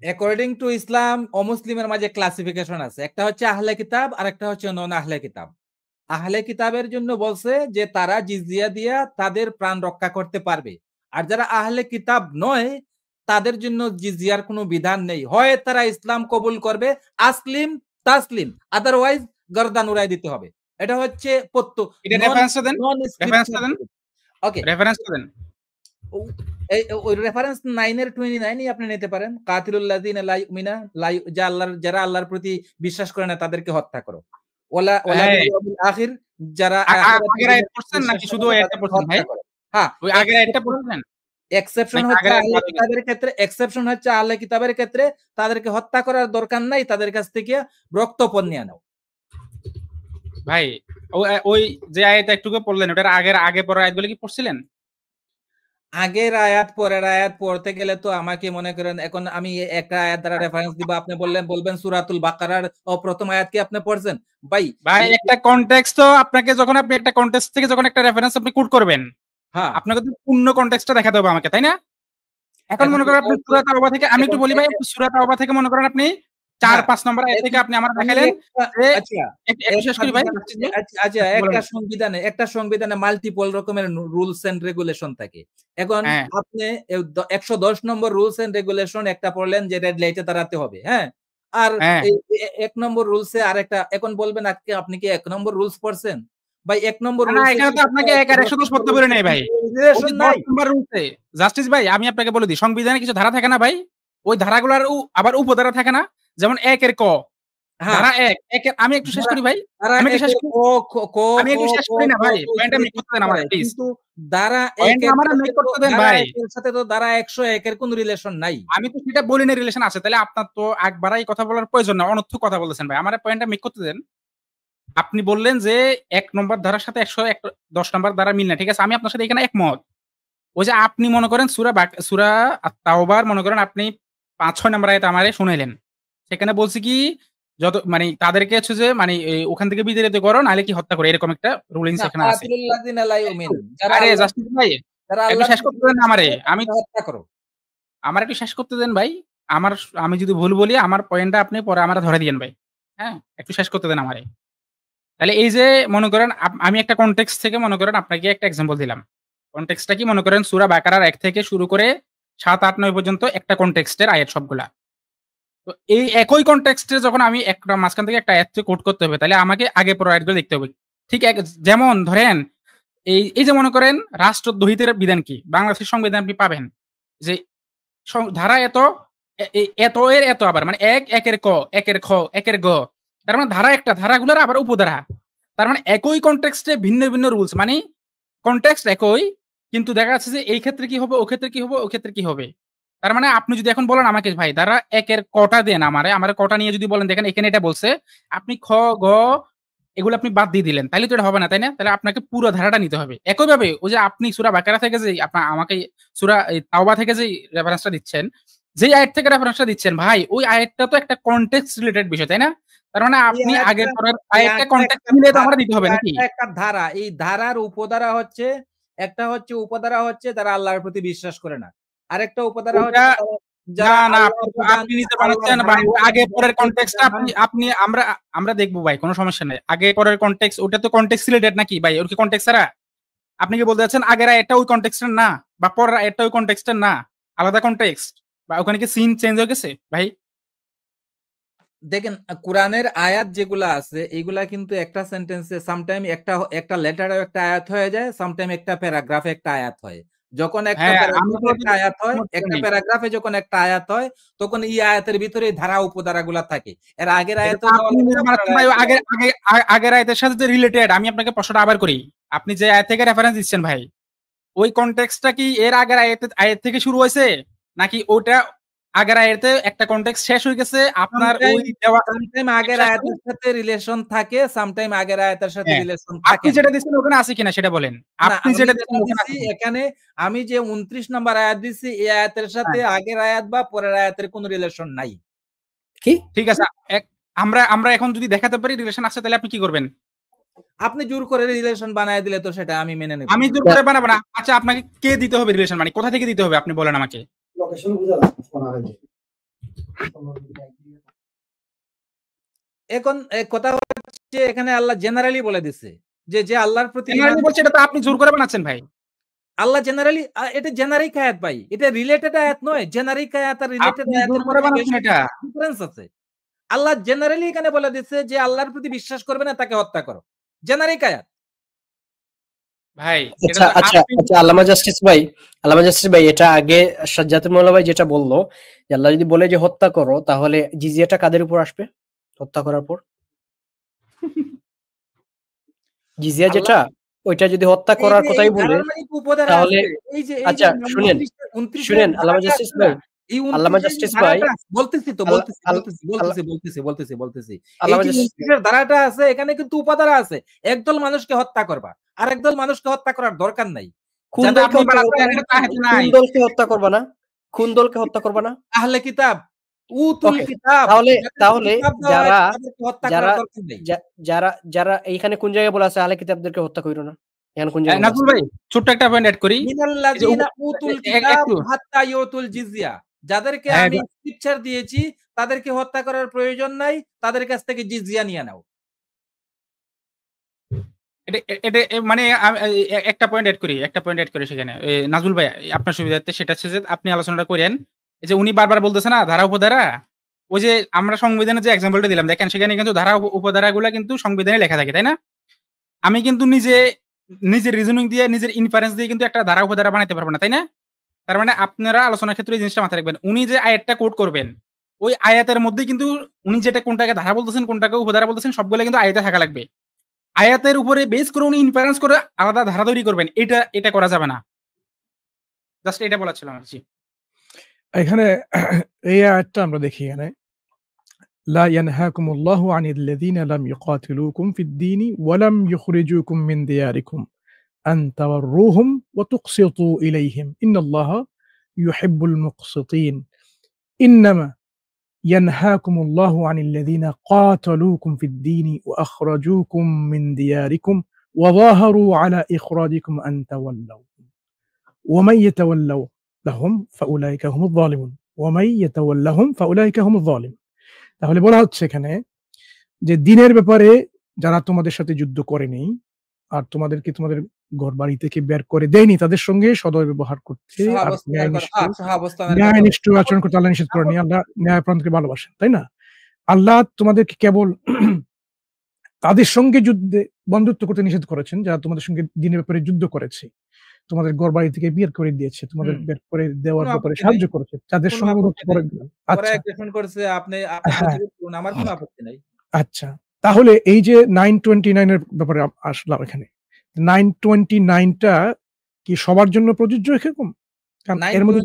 According to ইসলাম অমুসলিমের মাঝে classification আছে, একটা হচ্ছে আহলে কিতাব আর একটা হচ্ছে নন আহলে কিতাব। আহলে কিতাবের জন্য বলছে যে তারা জিজিয়া দিয়া তাদের প্রাণ রক্ষা করতে পারবে, আর যারা আহলে কিতাব নয় তাদের জন্য জিজিয়ার কোনো বিধান নেই, হয় তারা ইসলাম কবুল করবে আসলিম তাসলিম, আদারওয়াইজ গর্দান উড়াই দিতে হবে। এটা হচ্ছে এটা রেফারেন্সটা দেন, নন রেফারেন্সটা দেন, ওকে রেফারেন্সটা দেন। ওই রেফারেন্স 9 এর 29 আপনি নিতে পারেন, কাতিলুল্লাযিনা লা ইউমিনা যারা আল্লাহর প্রতি বিশ্বাস করে না তাদেরকে হত্যা করো, ওয়ালা বিল ইয়াউমিল আখির যারা আগের আয়াত পড়ছেন নাকি শুধু আয়াতটা পড়ছেন ভাই? হ্যাঁ, ওই আগের আয়াতটা পড়ছেন? এক্সেপশন হচ্ছে আহলে কিতাবের ক্ষেত্রে, এক্সেপশন হচ্ছে আহলে কিতাবের ক্ষেত্রে তাদেরকে হত্যা করার দরকার নাই, তাদের কাছ থেকে রক্তপণ নিয়ে নাও। ভাই ওই যে আয়াত একটুকু পড়লেন ওটার আগে পরের আয়াতগুলো কি পড়ছিলেন? আগের আয়াত পরের আয়াত পড়তে গেলে তো আমাকে মনে করেন এখন আমি একটা আয়াত দ্বারা রেফারেন্স দিব, আপনি বলবেন সূরাতুল বাকারার প্রথম আয়াত কি আপনি পড়ছেন? ভাই একটা কনটেক্সট তো আপনাকে, যখন আপনি একটা কনটেক্সট থেকে যখন একটা রেফারেন্স আপনি কোট করবেন, হ্যাঁ, আপনাকে তো পূর্ণ কনটেক্সটটা দেখাতে হবে আমাকে, তাই না? এখন মনে করেন আপনি সূরা তাওবা থেকে, আমি একটু বলি ভাই, সূরা তাওবা থেকে মনে করেন আপনি 4-5 নম্বর আয়াত থেকে আপনি আমার দেখালেন যে একটু শেষ করি ভাই। আচ্ছা, একটা সংবিধানে মাল্টিপল রকমের রুলস এন্ড রেগুলেশন থাকে। এখন আপনি 110 নম্বর রুলস এন্ড রেগুলেশন একটা পড়লেন যে রেড লাইটে দাঁড়াতে হবে, হ্যাঁ, আর 1 নম্বর রুলসে আরেকটা, এখন বলবেন আজকে আপনি কি 1 নম্বর রুলস পড়ছেন? ভাই 1 নম্বর রুলস, না এখানে তো আপনাকে 1 আর 110 পড়তে বলে নাই ভাই, রিলেশন নাই 10 নম্বর রুলসে। জাস্টিস ভাই আমি আপনাকে বলে দিই, সংবিধানে কিছু ধারা থাকে না ভাই, ওই ধারাগুলোর আবার উপধারা থাকে না, যেমন 1 এর ক ধারা 1 এর, আমি একটু শেষ করি ভাই, আমি একটু শেষ করি না ভাই, পয়েন্টটা মেক করতে দেন আমার প্লিজ, কিন্তু ধারা 1 এর সাথে তো ধারা 101 এর কোনো রিলেশন নাই। আমি তো সেটা বলি না রিলেশন আছে, তাহলে আপনার তো একবারই কথা বলার প্রয়োজন না, অনর্থক কথা বলতেছেন ভাই, আমার পয়েন্টটা মেক করতে দেন। আপনি বললেন যে 1 নম্বর ধারার সাথে 110 নম্বর ধারা মিল না, ঠিক আছে, আমি আপনার সাথে এখানে একমত। ওই যে আপনি মনে করেন সূরা তাওবার মনে করেন আপনি 5-6 নম্বর আয়াত আমারে শুনাইলেন, সেখানে বলছি কি যত মানে তাদেরকে হচ্ছে যে মানে ওখান থেকে বিতাড়িত করো নাহলে কি হত্যা করে, এরকম একটা রুলিংস এখানে আছে। আরে জাস্টিস ভাই একটু শেষ করতে দেন আমারে, আমার একটু শেষ করতে দেন ভাই, আমি যদি ভুল বলি আমার পয়েন্টটা আপনি পরে আমার ধরে দিয়েন ভাই, হ্যাঁ একটু শেষ করতে দেন আমারে। তাহলে এই যে মনে করেন আমি একটা কনটেক্সট থেকে মনে করেন আপনাকে একটা এক্সাম্পল দিলাম, কনটেক্সটটা কি মনে করেন সূরা বাকারার 1 থেকে শুরু করে 7-8-9 পর্যন্ত একটা কনটেক্সটের আয়াত সবগুলা। তো এই একই কনটেক্সটে যখন আমি একটা মাঝখান থেকে একটা আয়াত কোট করতে হবে, তাহলে আমাকে আগে পরের আয়াতগুলো দেখতে হবে। ঠিক যেমন ধরেন এই যে মনে করেন রাষ্ট্রদ্রোহিতার বিধান কি, বাংলাদেশের সংবিধান আপনি পাবেন যে ধারা এত এর এত, আবার মানে 1 এর ক 1 এর খ 1 এর গ, তার মানে ধারা একটা, ধারাগুলোর আবার উপধারা, তার মানে একই কনটেক্সটে ভিন্ন ভিন্ন রুলস, মানে কনটেক্সট একই কিন্তু দেখা যাচ্ছে যে এই ক্ষেত্রে কি হবে, ও ক্ষেত্রে কি হবে, ও ক্ষেত্রে কি হবে। তার মানে আপনি যদি এখন বলেন আমাকে ভাই ধারা 1 এর কটা দেন আমার কটা নিয়ে যদি বলেন দেখেন এখানে এটা বলছে, আপনি খ গ এগুলো আপনি বাদ দিয়ে দিলেন, তাহলে তো এটা হবে না, তাই না? তাহলে আপনাকে পুরো ধারাটা নিতে হবে। একইভাবে ওই যে আপনি সূরা বাকারা থেকে যে আপনার আমাকে সূরা তাওবা থেকে যে রেফারেন্সটা দিচ্ছেন, যেই আয়াত থেকে রেফারেন্সটা দিচ্ছেন ভাই, ওই আয়াতটা তো একটা কনটেক্সট রিলেটেড বিষয়, তাই না? তার মানে আপনি আগের পরের আয়াতটা কনটেক্সট মিলে তো আমরা দিতে হবে নাকি? একটা ধারা, এই ধারার উপধারা হচ্ছে, একটা হচ্ছে উপধারা হচ্ছে যারা আল্লাহর প্রতি বিশ্বাস করে না, আরেকটা উপধারা হচ্ছে আপনি নিতে পারছেন ভাই আগে পরের কনটেক্সটটা আপনি আমরা দেখবো ভাই, কোনো সমস্যা নাই, আগে পরের কনটেক্সট ওটা তো কনটেক্সট রিলেটেড নাকি ভাই, ওর কি কনটেক্সট ছাড়া? আপনি কি বলতে চাচ্ছেন আগের আয়াতটা ওই কনটেক্সটের না, বা পরের আয়াতটা ওই কনটেক্সটের না, আলাদা কনটেক্সট, বা ওখানে কি সিন চেঞ্জ হয়ে গেছে ভাই? দেখেন কোরআনের আয়াত যেগুলা আছে এইগুলা কিন্তু একটা সেন্টেন্সে সামটাইম একটা লেটারে একটা আয়াত হয়ে যায়, সামটাইম একটা প্যারাগ্রাফে একটা আয়াত হয়। যখন একটা প্যারাগ্রাফে একটা আয়াত হয়, একটা প্যারাগ্রাফে যখন একটা আয়াত হয় তখন এই আয়াতের ভিতরে ধারা উপধারাগুলা থাকে। এর আগের আয়াত আগের আয়াতের সাথে যে রিলেটেড, আমি আপনাকে প্রশ্নটা আবার করি, আপনি যে আয়াত থেকে রেফারেন্স দিচ্ছেন ভাই, ওই কনটেক্সটটা কি এর আগের আয়াত থেকে শুরু হয়েছে, নাকি ওটা আগের আয়াতে একটা কনটেক্সট শেষ হয়ে গেছে আপনার ওই দেওয়া সামটাইম আগের আয়াতের সাথে রিলেশন থাকে, সামটাইম আগের আয়াতের সাথে রিলেশন থাকে। আপনি যেটা দিছেন ওখানে আছে কিনা সেটা বলেন, আপনি যেটা দিছেন ওখানে আছে এখানে আমি যে 29 নাম্বার আয়াত দিছি এই আয়াতের সাথে আগের আয়াত বা পরের আয়াতের কোনো রিলেশন নাই। কি ঠিক আছে, আমরা এখন যদি দেখাতে পারি রিলেশন আছে তাহলে আপনি কি করবেন? আপনি জোর করে রিলেশন বানায় দিলে তো সেটা আমি মেনে নেব। আমি জোর করে বানাবো না। আচ্ছা আপনাকে কে দিতে হবে রিলেশন, মানে কোথা থেকে দিতে হবে আপনি বলেন আমাকে। লোকেশন বুঝালাম এখন কথা হচ্ছে এখানে আল্লাহ জেনারেলি বলে দিছে যে আল্লাহর প্রতি জেনারেলি বলছে, এটা তো আপনি জোর করে বানাচ্ছেন ভাই। আল্লাহ জেনারেলি এটা জেনারিক আয়াত ভাই, এটা রিলেটেড আয়াত নয়। জেনারিক আয়াত আর রিলেটেড আপনি জোর আয়াতের করে মধ্যে বানাচ্ছেন এটা। ডিফারেন্স আছে। আল্লাহ জেনারেলি এখানে বলে দিচ্ছে যে আল্লাহর প্রতি বিশ্বাস করবে না তাকে হত্যা করো। জেনারিক আয়াত। ভাই এটা আচ্ছা তো আচ্ছা আপনি আচ্ছা, আল্লামা জাস্টিস ভাই এটা আগে সাজ্জাদুল মৌলা ভাই যেটা বললো যে আল্লাহ যদি বলে যে হত্যা করো, তাহলে জিজিয়াটা কাদের উপর আসবে হত্যা করার পর? জিজিয়া যেটা, ওইটা যদি হত্যা করার কথাই বলে, তাহলে আচ্ছা শুনেন আল্লামা জাস্টিস ভাই, আল্লামা জাস্টিস ভাই, বলতেছি এই আল্লামা যে জাস্টিস 29 এর ধারাটা আছে, এখানে কিন্তু উপধারা আছে। একদল মানুষকে হত্যা করবা, আর একদল মানুষকে হত্যা করার দরকার নাই। কোন যাদের দলকে আপনি হত্যা করবা বানাচ্ছেন না? এটা তো আয়াতে নাই। কোন দলকে হত্যা করবা না? কোন দলকে হত্যা করবা না? আহলে কিতাব, উতুল ওকে, কিতাব, তাহলে কিতাব দেওয়া যারা হয়েছে, তাদেরকে হত্যা যারা করার দরকার নেই। যারা যারা এইখানে কোন জায়গায় বলা আছে আহলে কিতাবদেরকে হত্যা কইরো না? এখানে কোন জায়গায় বলা নাজমুল আছে? ভাই ছোট্ট একটা পয়েন্ট এড করি। এই যে মিনাল্লাযীনা উতুল কিতাব একটু হাত্তা ইউতুল জিজিয়া, যাদেরকে হ্যাঁ, আমি স্ক্রিপচার দিয়েছি তাদেরকে হত্যা করার প্রয়োজন নাই, তাদের কাছ থেকে জিজিয়া নিয়ে নাও। এটা এটা মানে একটা পয়েন্ট এড করি সেখানে। নাজমুল ভাই আপনার সুবিধার্থে সেটা হচ্ছে যে আপনি আলোচনাটা করেন। এই যে উনি বারবার বলতেছে না ধারা উপধারা, ওই যে আমরা সংবিধানে যে এক্সাম্পলটা দিলাম দেখেন, সেখানে কিন্তু ধারা উপধারাগুলো কিন্তু সংবিধানে লেখা থাকে, তাই না? আমি কিন্তু নিজের রিজনিং দিয়ে, নিজের ইনফারেন্স দিয়ে কিন্তু একটা ধারা উপধারা বানাইতে পারবো না, তাই না? তার মানে আপনারা আলোচনার ক্ষেত্রে এই জিনিসটা মাথায় রাখবেন। উনি যে আয়াতটা কোট করবেন, ওই আয়াতের মধ্যে কিন্তু উনি যেটা কোনটাকে ধারা বলতেছেন, কোনটাকে উপধারা বলতেছেন, সবগুলো কিন্তু আয়াতে থাকা লাগবে। আয়াতের উপরে বেস করে উনি ইনফারেন্স করে আলাদা ধারা তৈরি করবেন, এটা করা যাবে না। জাস্ট এটা বলার ছিল আমার। জি, এখানে এই আয়াতটা আমরা দেখি এখানে, লা ইয়ানহাকুমুল্লাহু আনিল্লাযীনা লাম ইউকাতিলুকুম ফিদ-দীনি ওয়া লাম ইউখরিজুকুম মিন দিয়ারিকুম আন তাওয়াররুহুম ওয়া তুকসিতু ইলাইহিম ইন্নাল্লাহা ইউহিব্বুল মুকসিতিন। ইন্নামা ইয়ানহাকুমুল্লাহু আনিল্লাযীনা কাতালুকুম ফিদ-দীনি ওয়া আখরাজুকুম মিন দিয়ারিকুম ওয়া যাহারু আলা ইখরাজিকুম আন তাওয়াল্লাহুম ওয়া মান ইয়াতাওয়াল্লাহুম ফাউলাইকা হুমুয যালিমুন ওয়া মান ইয়াতাওয়াল্লাহুম ফাউলাইকা হুমুয যালিমুন। তাহলে বলা হচ্ছে এখানে যে দিনের ব্যাপারে যারা তোমাদের সাথে যুদ্ধ করেনি আর তোমাদেরকে তোমাদের ঘরবাড়ি থেকে বের করে দেয়নি, তাদের সঙ্গে সদয় ব্যবহার করতে আর ন্যায়নিষ্ঠ আচরণ করতে আল্লাহ নিষেধ করেনি। আল্লাহ ন্যায়প্রাণকে ভালোবাসেন, তাই না? আল্লাহ তোমাদেরকে কেবল তাদের সঙ্গে যুদ্ধে বন্ধুত্ব করতে নিষেধ করেছেন যারা তোমাদের সঙ্গে দিনের ব্যাপারে যুদ্ধ করেছে, তোমাদের ঘরবাড়ি থেকে বের করে দিয়েছে, তোমাদের বের করে দেওয়ার ব্যাপারে সাহায্য করেছে, তাদের সঙ্গে বন্ধুত্ব করে দিলাম। আচ্ছা, হ্যাঁ, আমার কোনো আপত্তি নাই। আচ্ছা, তাহলে এই যে 929 এর ব্যাপারে আসলাম এখানে। 929টা কি সবার জন্য প্রযোজ্য এরকম? কারণ এর মধ্যে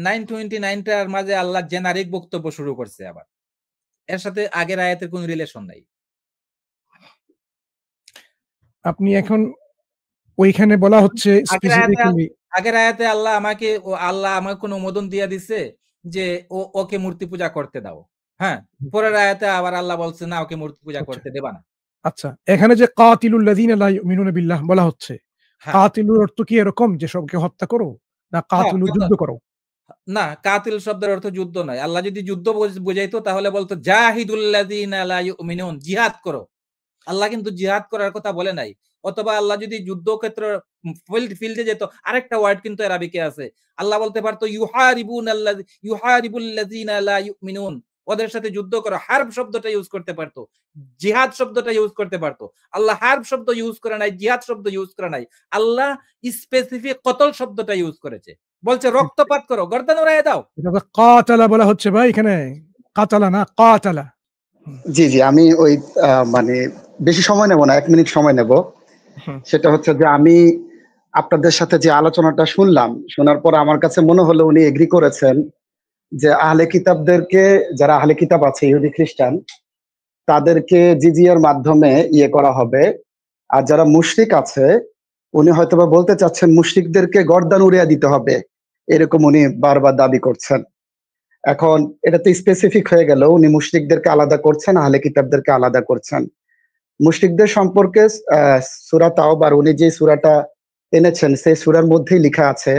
929টার মাঝে আল্লাহ জেনারিক বক্তব্য শুরু করছে আবার। এর সাথে আগের আয়াতের কোনো রিলেশন নাই। আপনি এখন ওইখানে বলা হচ্ছে স্পেসিফিক্যালি আগের আয়াতে আল্লাহ আমাকে কোনো অনুমোদন দিয়ে দিছে যে ওকে মূর্তি পূজা করতে দাও। হ্যাঁ, পরের আয়াতে আবার আল্লাহ বলছে না, ওকে মূর্তি পূজা করতে দেবা না। আচ্ছা, এখানে যে কাতিলুল লাযিনা লা ইউমিনুনা বিল্লাহ বলা হচ্ছে, কাতিলুর অর্থ কি এরকম যে সবকে হত্যা করো, না কাতিলু যুদ্ধ করো? না, কাতিল শব্দের অর্থ যুদ্ধ নয়। আল্লাহ যদি যুদ্ধ বুঝাইতো তাহলে বলতো জাহিদুল লাযিনা লা ইউমিনুন, জিহাদ করো। আল্লাহ কিন্তু জিহাদ করার কথা বলে নাই। অথবা আল্লাহ যদি যুদ্ধক্ষেত্র ফিল্ডে যেত, আরেকটা ওয়ার্ড কিন্তু আরবিতে আছে। আল্লাহ বলতে পারতো ইউহারিবুল লাযিনা লা ইউমিনুন, ওদের সাথে যুদ্ধ করো। হার্ব শব্দটা ইউজ করতে পারতো, জিহাদ শব্দটা ইউজ করতে পারতো। আল্লাহ হার্ব শব্দ ইউজ করে নাই, জিহাদ শব্দ ইউজ করে নাই। আল্লাহ স্পেসিফিক কতল শব্দটা ইউজ করেছে, বলছে রক্তপাত করো, গর্দান উড়াইয়া দাও। এটা তো কাতালা বলা হচ্ছে ভাই, এখানে কাতালা না কাতালা। জি জি, আমি ওই মানে বেশি সময় নেব না, 1 মিনিট সময় নেব। সেটা হচ্ছে যে আমি আপনাদের সাথে যে আলোচনাটা শুনলাম, শোনার পর আমার কাছে মনে হলো উনি এগ্রি করেছেন যে আহলে কিতাবদেরকে, যারা আহলে কিতাব আছে ইহুদি খ্রিস্টান, তাদেরকে জিজিয়ার মাধ্যমে ইয়ে করা হবে। আর যারা মুশরিক আছে, উনি হয়তোবা বলতে চাচ্ছেন মুশরিকদেরকে গর্দান উড়িয়ে দিতে হবে, এরকম উনি বারবার দাবি করছেন। এখন এটা তো স্পেসিফিক হয়ে গেল, উনি মুশরিকদেরকে আলাদা করছেন, আহলে কিতাবদেরকে আলাদা করছেন। মুশরিকদের সম্পর্কে সূরা তাওবার, উনি যে সূরাটা এনেছেন সেই সূরার মধ্যেই লেখা আছে,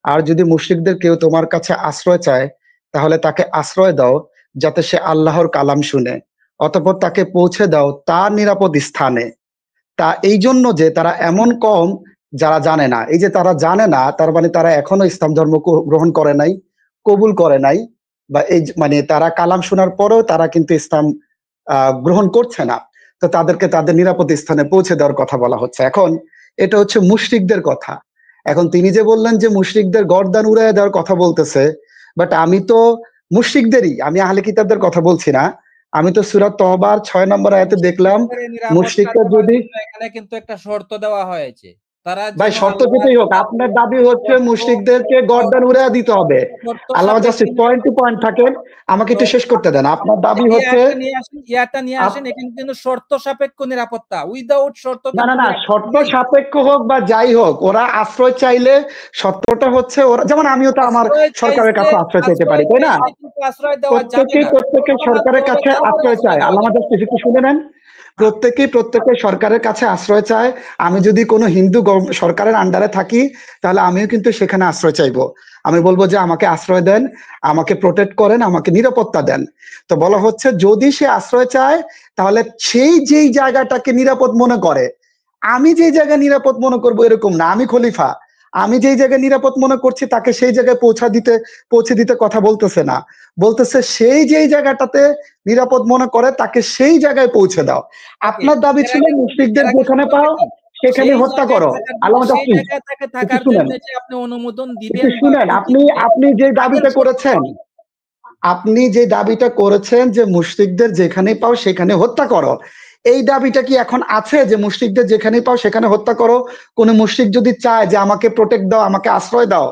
আর যদি মুশরিকদের কেউ তোমার কাছে আশ্রয় চায় তাহলে তাকে আশ্রয় দাও যাতে সে আল্লাহর কালাম শুনে, অতঃপর তাকে পৌঁছে দাও তার নিরাপদ স্থানে। তা এই জন্য যে তারা এমন কম যারা জানে না, এই যে তারা জানে না তার মানে তারা এখনো ইসলাম ধর্ম গ্রহণ করে নাই, কবুল করে নাই, বা এই মানে তারা কালাম শোনার পরেও তারা কিন্তু ইসলাম গ্রহণ করছে না। তো তাদেরকে তাদের নিরাপদ স্থানে পৌঁছে দেওয়ার কথা বলা হচ্ছে। এখন এটা হচ্ছে মুশরিকদের কথা। এখন তিনি যে বললেন যে মুশরিকদের গর্দান উড়াইয়া দেওয়ার কথা বলতেছে, বাট আমি তো মুশরিকদেরই, আমি আহলে কিতাবদের কথা বলছি না। আমি তো সূরা তওবার 6 নম্বর আয়াতে দেখলাম মুশরিকরা যদি, এখানে কিন্তু একটা শর্ত দেওয়া হয়েছে, তারা ভাই শর্ত যেটাই হোক, আপনার দাবি হচ্ছে মুশরিকদেরকে গর্দান উড়াইয়া দিতে হবে। আল্লাহ জাস্টিস পয়েন্ট টু পয়েন্ট থাকেন, আমাকে একটু শেষ করতে দেন। আপনার দাবি হচ্ছে ইয়াটা নিয়ে আসেন, এখানে কিন্তু শর্ত সাপেক্ষ নিরাপত্তা, উইদাউট শর্ত। না, শর্ত সাপেক্ষ হোক বা যাই হোক, ওরা আশ্রয় চাইলে শর্তটা হচ্ছে ওরা, যেমন আমিও তো আমার সরকারের কাছে আশ্রয় চাইতে পারি, তাই না? প্রত্যেকে সরকারের কাছে আশ্রয় চায়। আল্লাহ জাস্টিস একটু শুনে নেন, প্রত্যেকে সরকারের কাছে আশ্রয় চায়। আমি যদি কোনো হিন্দু সরকারের আন্ডারে থাকি তাহলে আমিও কিন্তু সেখানে আশ্রয় চাইবো। আমি বলবো যে আমাকে আশ্রয় দেন, আমাকে প্রোটেক্ট করেন, আমাকে নিরাপত্তা দেন। তো বলা হচ্ছে যদি সে আশ্রয় চায় তাহলে সেই যেই জায়গাটাকে নিরাপদ মনে করে, আমি যেই জায়গায় নিরাপদ মনে করবো এরকম না। আমি খলিফা, আমি যেই জায়গায় নিরাপদ মনে করছি তাকে সেই জায়গায় পৌঁছে দিতে কথা বলতেছে না, বলতেছে সেই যেই জায়গাটাতে নিরাপদ মনে করে তাকে সেই জায়গায় পৌঁছে দাও। আপনার দাবি ছিল মুশরিকদের যেখানে পাও সেখানে হত্যা করো। আল্লাহ আপনি অনুমোদন দিবেন, শুনেন, আপনি যে দাবিটা করেছেন, আপনি যে দাবিটা করেছেন যে মুশরিকদের যেখানে পাও সেখানে হত্যা করো, এই দাবিটা কি এখন আছে যে মুশরিকদের যেখানে পাও সেখানে হত্যা করো? কোন মুশরিক যদি চায় যে আমাকে প্রোটেক্ট দাও, আমাকে আশ্রয় দাও,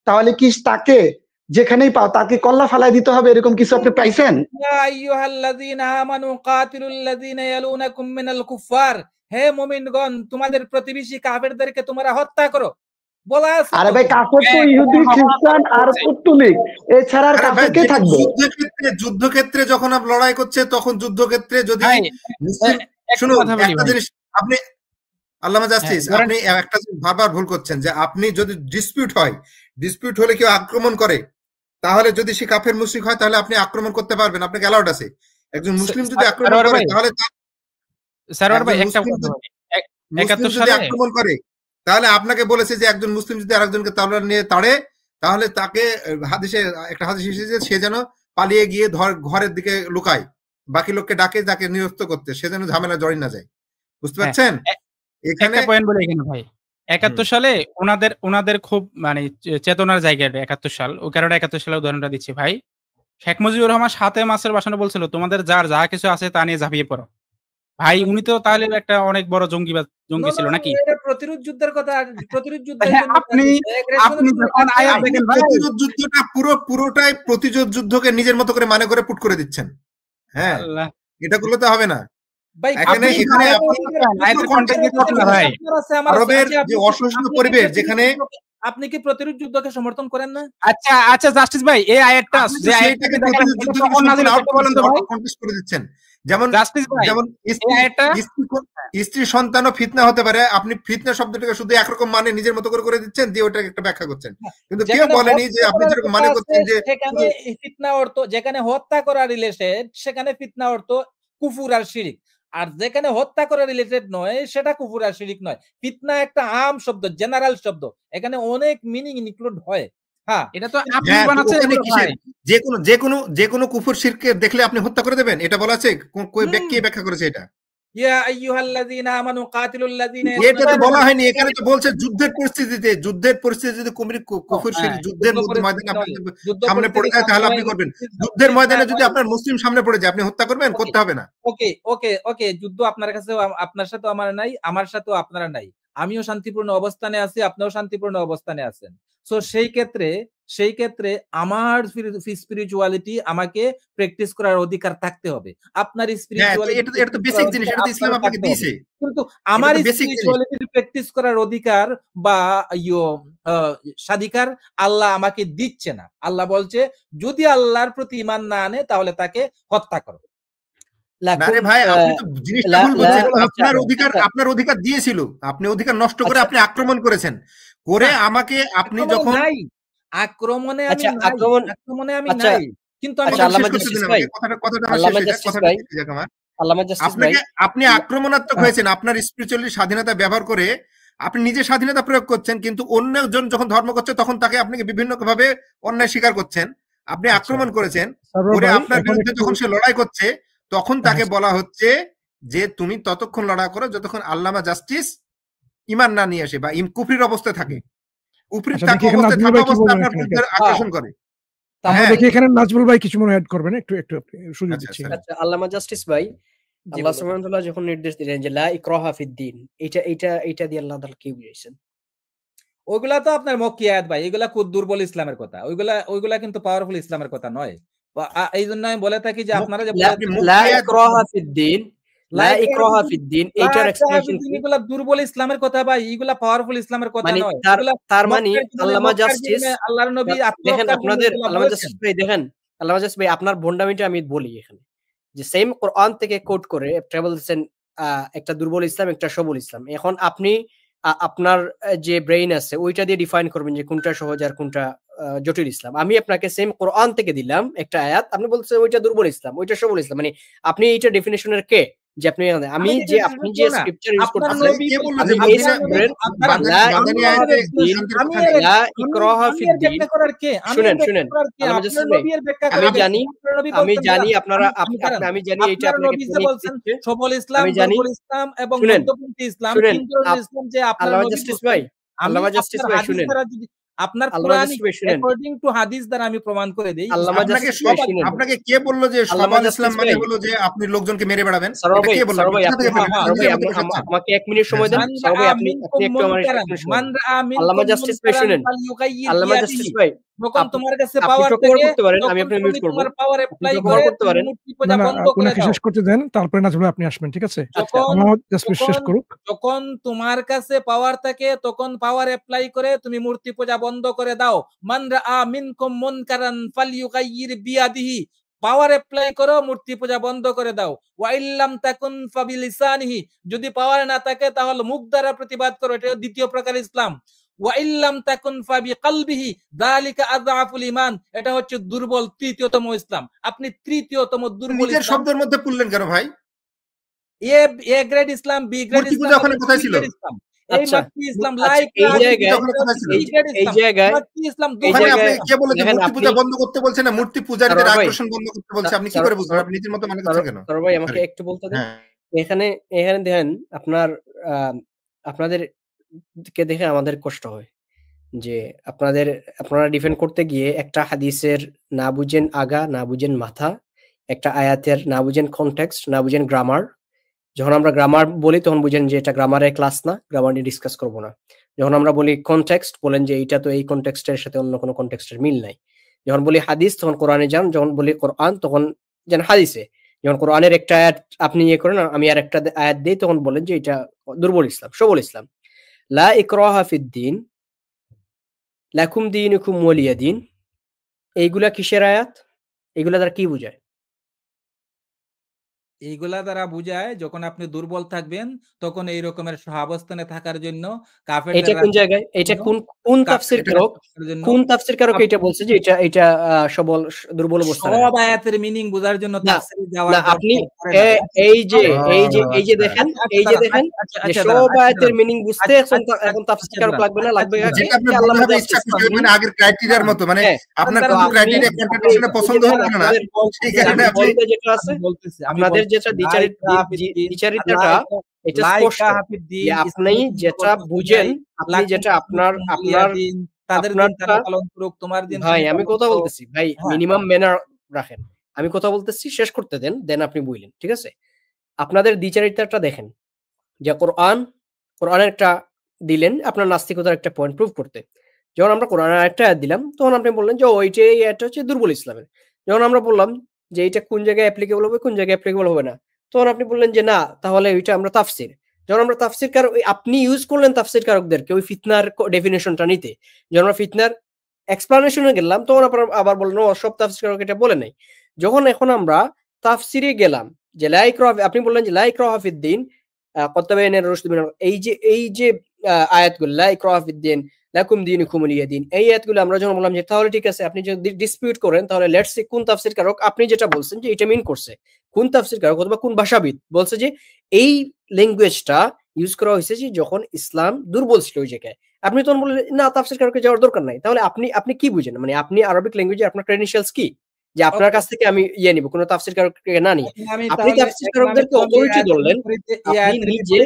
তাহলে কি তাকে যেখানেই পাও তাকে কল্লা ফালাই দিতে হবে, এরকম কিছু আপনি পাইছেন? হে মুমিনগণ, তোমাদের প্রতিবেশী কাফেরদেরকে তোমরা হত্যা করো বলা আছে। আরে ভাই, কাফের তো ইহুদি, খ্রিস্টান আর পর্তুগিজ, এছাড়া আর কাফের কে থাকবে? যুদ্ধক্ষেত্রে যখন লড়াই করছে তখন যুদ্ধক্ষেত্রে যদি শুনুন একটা জিনিস, আপনি আল্লামা জাস্টিস আপনি একটা বারবার ভুল করছেন যে আপনি যদি ডিসপিউট হলে কেউ আক্রমণ করে, তাহলে যদি সে কাফের মুশরিক হয় তাহলে আপনি আক্রমণ করতে পারবেন, আপনাকে অ্যালাউড আছে। একজন মুসলিম যদি আক্রমণ করে তাহলে আক্রমণ করে তাহলে আপনাকে বলেছে যে একজন মুসলিম যদি আরেকজনকে তলোয়ার নিয়ে তাড়ে তাহলে তাকে একটা হাদিস এসেছে সে যেন পালিয়ে গিয়ে ঘরের দিকে লুকায়, বাকি লোককে ডাকে যাকে নিরস্ত করতে, সে যেন ঝামেলা জড়িয়ে না যায়। বুঝতে পারছেন? এখানে পয়েন্ট বলে এখানে ভাই 71 সালে ওনাদের খুব মানে চেতনার জায়গাটা 71 সাল, ওই কারণে 71 সালের উদাহরণটা দিচ্ছি ভাই। শেখ মুজিবুর রহমান 7 মাসের ভাষণে বলছিল তোমাদের যা কিছু আছে তা নিয়ে ঝাঁপিয়ে পড়ো। ভাই উনি তো তাহলে একটা অনেক বড় জঙ্গি ছিল নাকি? প্রতিরোধ যুদ্ধের কথা, প্রতিরোধ যুদ্ধের আপনি যখন আয়াত দেখেন ভাই, প্রতিরোধ যুদ্ধটা পুরোটাই প্রতিরোধ যুদ্ধকে নিজের মতো করে মানে করে পুট করে দিচ্ছেন। হ্যাঁ, এটা করলে তো হবে না। এখানে আরবের যে অসহিষ্ণু পরিবেশ, যেখানে আপনি কি প্রতিরোধ যুদ্ধকে সমর্থন করেন না? আচ্ছা জাস্টিস ভাই, এই আয়াতটা যে আয়াতটাকে প্রতিরোধ যুদ্ধকে কন্টেস্ট করে দিচ্ছেন। যেমন স্ত্রী সন্তানও ফিতনা হতে পারে, আপনি ফিতনা শব্দটাকে শুধু একরকম মানে নিজের মতো করে দিচ্ছেন, দিয়ে ওটাকে একটা ব্যাখ্যা করছেন, কিন্তু কেউ বলেনি যে আপনি যেরকম মানে করছেন যে সেখানে ফিতনা অর্থ, যেখানে হত্যা করা রিলেটেড সেখানে ফিতনা অর্থ কুফর আর শিরিক, আর যেখানে হত্যা করা রিলেটেড নয় সেটা কুফর আর শিরিক নয়। ফিতনা একটা আম শব্দ, জেনারেল শব্দ, এখানে অনেক মিনিং ইনক্লুড হয়। হ্যাঁ, এটা তো আপনি বানাচ্ছেন। যে কোনো কুফর শিরকে দেখলে আপনি হত্যা করে দেবেন, এটা বলা আছে? কোন ব্যক্তি ব্যাখ্যা করেছে এটা? ইয়া আইয়ুহাল্লাযীনা আমানু কাতিলুল লাযীনা, এটা তো বলা হয়নি, এখানে তো বলছে যুদ্ধের পরিস্থিতিতে যদি কুফর শিরক যুদ্ধের ময়দানে আপনার সামনে পড়ে যায় তাহলে আপনি করবেন। যুদ্ধের ময়দানে যদি আপনার মুসলিম সামনে পড়ে যায় আপনি হত্যা করবেন? করতে হবে না। ওকে, যুদ্ধ আপনার কাছে, আপনার সাথে আমার নাই, আমার সাথেও আপনারা নাই। আমিও শান্তিপূর্ণ অবস্থানে আছি, আপনিও শান্তিপূর্ণ অবস্থানে আছেন। সো সেই ক্ষেত্রে আমার স্পিরিচুয়ালিটি আমাকে প্র্যাকটিস করার অধিকার থাকতে হবে। আপনার স্পিরিচুয়ালিটি এটা তো বেসিক জিনিস, এটা তো ইসলাম আপনাকে দিয়েছে। কিন্তু আমার স্পিরিচুয়ালিটি প্র্যাকটিস করার অধিকার বা স্বাধিকার আল্লাহ আমাকে দিচ্ছে না। আল্লাহ বলছে যদি আল্লাহর প্রতি ঈমান না আনে তাহলে তাকে হত্যা করো। ভাই আপনি তো জিনিসটা ভুল বলছেন। আপনার অধিকার দিয়েছিল, আপনি অধিকার নষ্ট করে আপনি আক্রমণ করেছেন, করে আমাকে আপনি যখন আক্রমণে আমি আচ্ছা, নাই, আক্রমণে আমি আচ্ছা, নাই, কিন্তু আমি আচ্ছা, আল্লামা জাস্টিস ভাই, আল্লামা জাস্টিস ভাই, আপনি আক্রমণাত্মক হয়েছেন, আপনার স্পিরিচুয়ালি স্বাধীনতা ব্যবহার করে আপনি নিজে স্বাধীনতা প্রয়োগ করছেন, কিন্তু অন্যজন যখন ধর্ম করছে তখন তাকে আপনি বিভিন্ন ভাবে অন্যায় স্বীকার করছেন। আপনি আক্রমণ করেছেন, পরে আপনার বিরুদ্ধে যখন সে লড়াই করছে তখন তাকে বলা হচ্ছে যে তুমি ততক্ষণ লড়াই করো যতক্ষণ আল্লামা জাস্টিস ইমান না নিয়ে আসে বা কুফরির অবস্থায় থাকে, কুফরির থাকা অবস্থায় থাকা অবস্থায় আপনার বিরুদ্ধে আগ্রাসন করে। আমরা দেখি এখানে নাজমুল ভাই কিছু মনে অ্যাড করবেন, একটু সুযোগ দিচ্ছি। আচ্ছা, আল্লামা জাস্টিস ভাই, আল্লাহ সুবহানাহু ওয়া তাআলা যখন নির্দেশ দিলেন যে লা ইকরাহা ফিদ-দীন, এটা দিয়ে আল্লাহ তাআলা কি বুঝাইছেন? ওইগুলা তো আপনার মক্কি আয়াত ভাই, এগুলা খুব দুর্বল ইসলামের কথা, ওইগুলা কিন্তু পাওয়ারফুল ইসলামের কথা নয়। এই জন্য আমি বলে থাকি যে আপনারা যে লা ইকরাহা ফিদ-দীন, লা ইকরাহা ফিদ-দীন, এইটার এক্সপ্লেনেশন কি? এগুলা দুর্বল ইসলামের কথা ভাই, এগুলা পাওয়ারফুল ইসলামের কথা নয়। তার মানে আল্লামা জাস্টিস, আল্লাহর নবী দেখেন আপনাদের আল্লামা জাস্টিস ভাই, দেখেন আল্লামা জাস্টিস ভাই, আপনার ভন্ডামিটা আমি বলি এখানে, যে সেম কোরআন থেকে কোট করে একটা বলছেন একটা দুর্বল ইসলাম, একটা সবল ইসলাম। এখন আপনি আপনার যে ব্রেইন আছে ওইটা দিয়ে ডিফাইন করবেন যে কোনটা সহজ আর কোনটা জটিল ইসলাম। আমি আপনাকে সেম কোরআন থেকে দিলাম একটা আয়াত, আপনি বলছেন ওইটা দুর্বল ইসলাম, ওইটা সবল ইসলাম, মানে আপনি এইটা ডেফিনিশনের কে? যে আপনি আপনি যে স্ক্রিপচার ইউজ করতেছেন, আমি জানি আপনারা, আমি জানি এইটা আপনাকে সবল ইসলাম, দুর্বল ইসলাম এবং মধ্যপন্থী ইসলাম, ইসলাম যে আপনার নবী জাস্টিস ভাই, আল্লামা জাস্টিস ভাই শুনেন, আপনার কোরআনিক অ্যাকর্ডিং টু হাদিস দ্বারা আমি প্রমাণ করে দেই। আপনাকে কে বললো যে সবল ইসলাম মানে হলো যে আপনি লোকজনকে মেরে বেড়াবেন? কে বললো? আমাকে 1 মিনিট সময় দেন। আপনি একটু আমার আল্লামা জাস্টিস ভাই শুনেন, আল্লামা জাস্টিস ভাই, যখন তোমার কাছে পাওয়ার থাকে আমি আপনাকে মিউট করব, তোমার পাওয়ার অ্যাপ্লাই করে মূর্তি পূজা বন্ধ করে দাও। শেষ করতে দেন, তারপরে নাজমুল আপনি আসবেন, ঠিক আছে? যখন তোমার কাছে পাওয়ার থাকে তখন পাওয়ার অ্যাপ্লাই করে তুমি মূর্তি পূজা বন্ধ করে দাও। মান রাআ মিনকুম মুনকারান ফালইয়ুগাইয়ির বিয়াদিহি, পাওয়ার অ্যাপ্লাই করো, মূর্তি পূজা বন্ধ করে দাও। ওয়া ইল্লাম তাকুন ফাবিলিসানিহি, যদি পাওয়ার না থাকে তাহলে মুখ দ্বারা প্রতিবাদ করো, এটা দ্বিতীয় প্রকার ইসলাম। ওয়া ইল্লাম তাকুন ফাবিকলবিহি যালিকা আযআফুল ঈমান, এটা হচ্ছে দুর্বল তৃতীয়তম ইসলাম। আপনি তৃতীয়তম দুর্বল নিজের শব্দের মধ্যে পড়লেন কেন ভাই? A grade Islam, B grade Islam, ওখানে কোথায় ছিল? এই মাক্কি ইসলাম, লাইক এই জায়গায় ইসলাম, ওখানে আপনি কে বলেছে মূর্তি পূজা বন্ধ করতে বলছেন না, মূর্তি পূজারীদের আগ্রাসন বন্ধ করতে বলছে, আপনি কি করে বুঝবেন? আপনি নিজের মতো মনে করছেন কেন? সর ভাই আমাকে একটু বলতে দেন। এখানে দেখেন আপনাদের কে দেখে আমাদের কষ্ট হয় যে আপনারা ডিফেন্ড করতে গিয়ে একটা হাদিসের না বুঝেন আগা, না বুঝেন মাথা, একটা আয়াতের না বুঝেন কনটেক্সট, না বুঝেন গ্রামার। যখন আমরা গ্রামার বলি তখন বুঝেন যে এটা গ্রামারের ক্লাস না, গ্রামার নিয়ে ডিসকাস করবো না। যখন আমরা বলি কনটেক্সট, বলেন যে এইটা তো এই কনটেক্সটের সাথে অন্য কোনো কনটেক্সটের মিল নাই। যখন বলি হাদিস তখন কোরআনে যান, যখন বলি কোরআন তখন যেন হাদিসে। যখন কোরআনের একটা আয়াত আপনি ইয়ে করেন, আমি আর একটা আয়াত দিই, তখন বলেন যে এটা দুর্বল ইসলাম, সবল ইসলাম। লা ইকরাহা ফিদ-দীন লাকুম দীনুকুম ওয়ালিয়া দীন, এইগুলা কিসের আয়াত? এইগুলা দ্বারা কি বোঝায়? এইগুলা দ্বারা বুঝায় যখন আপনি দুর্বল থাকবেন তখন এই রকমের সহাবস্থানে থাকার জন্য কাফেরদের। এটা কোন জায়গায়? এটা কোন তাফসীরকারক এটা বলছে যে এটা সবল দুর্বল অবস্থা? সব আয়াতের মিনিং বোঝার জন্য তাফসীরে যাওয়া। আপনি এই যে দেখেন যে সব আয়াতের মিনিং বুঝতে এখন তাফসীরকারক লাগবে না, লাগবে যেটা আপনি আল্লাহ ইচ্ছা করতে মানে আগের ক্রাইটেরিয়ার মতো, মানে আপনার কোন ক্রাইটেরিয়া কন্ট্রাডিকশনে পছন্দ হলো না, ঠিক আছে? আপনি যেটা আছে আপনাদের যেটা দ্বিচারিতাটা এটা স্পষ্ট, আপনি যেটা বুঝেন, আপনি যেটা আপনার তাদের দিন তারা পালন করুক, তোমার দিন। ভাই আমি কথা বলতেছি ভাই, মিনিমাম ম্যানার রাখেন, আমি কথা বলতেছি, শেষ করতে দেন আপনি বললেন, ঠিক আছে? আপনাদের দ্বিচারিতাটা দেখেন যে কোরআনের একটা দিলেন আপনার নাস্তিকতার একটা পয়েন্ট প্রুভ করতে। যখন আমরা কোরআনের একটা আয়াত দিলাম তখন আপনি বললেন যে ওইটাই এটা হচ্ছে দুর্বল ইসলামের। যখন আমরা বললাম যে এটা কোন জায়গায় অ্যাপ্লিকেবল হবে, কোন জায়গায় অ্যাপ্লিকেবল হবে না, তখন আপনি বললেন যে না, তাহলে ওইটা আমরা তাফসীর। যখন আমরা তাফসীরকার, আপনি ইউজ করলেন তাফসীরকারকদেরকে ওই ফিতনার ডেফিনেশনটা নিতে। যখন আমরা ফিতনার এক্সপ্লানেশনে গেলাম তখন আবার বললেন ও সব তাফসীরকারক এটা বলে নাই। যখন এখন আমরা তাফসীরে গেলাম যে লা ইকরাহা, আপনি বললেন যে লা ইকরাহা ফিদ-দীন কদ তাবায়ানা রুশদু মিনাল, এই যে আয়াতগুলো লা ইকরাহা ফিদ্দিন লাকুম দীনুকুম ওয়ালিয়া দিন, এই আয়াতগুলো আমরা যখন বললাম যে তাহলে ঠিক আছে আপনি যদি ডিসপিউট করেন তাহলে লেটস সি কোন তাফসীর কারক আপনি যেটা বলছেন যে এটা মিন করছে, কোন তাফসীর কারক অথবা কোন ভাষাবিদ বলছে যে এই ল্যাঙ্গুয়েজটা ইউজ করা হয়েছে যে যখন ইসলাম দুর্বল ছিল ওই জায়গায়। আপনি তখন বললেন না তাফসীর কারকে যাওয়ার দরকার নাই। তাহলে আপনি কি বুঝেন, মানে আপনি আরবিক ল্যাঙ্গুয়েজে আপনার ক্রেডেনশিয়ালস কি যে আপনার কাছ থেকে আমি নিব কোনো তাফসীর কারককে না নিয়ে? আপনি তাফসীর কারকদেরকে অথরিটি ধরলেন, আপনি নিজে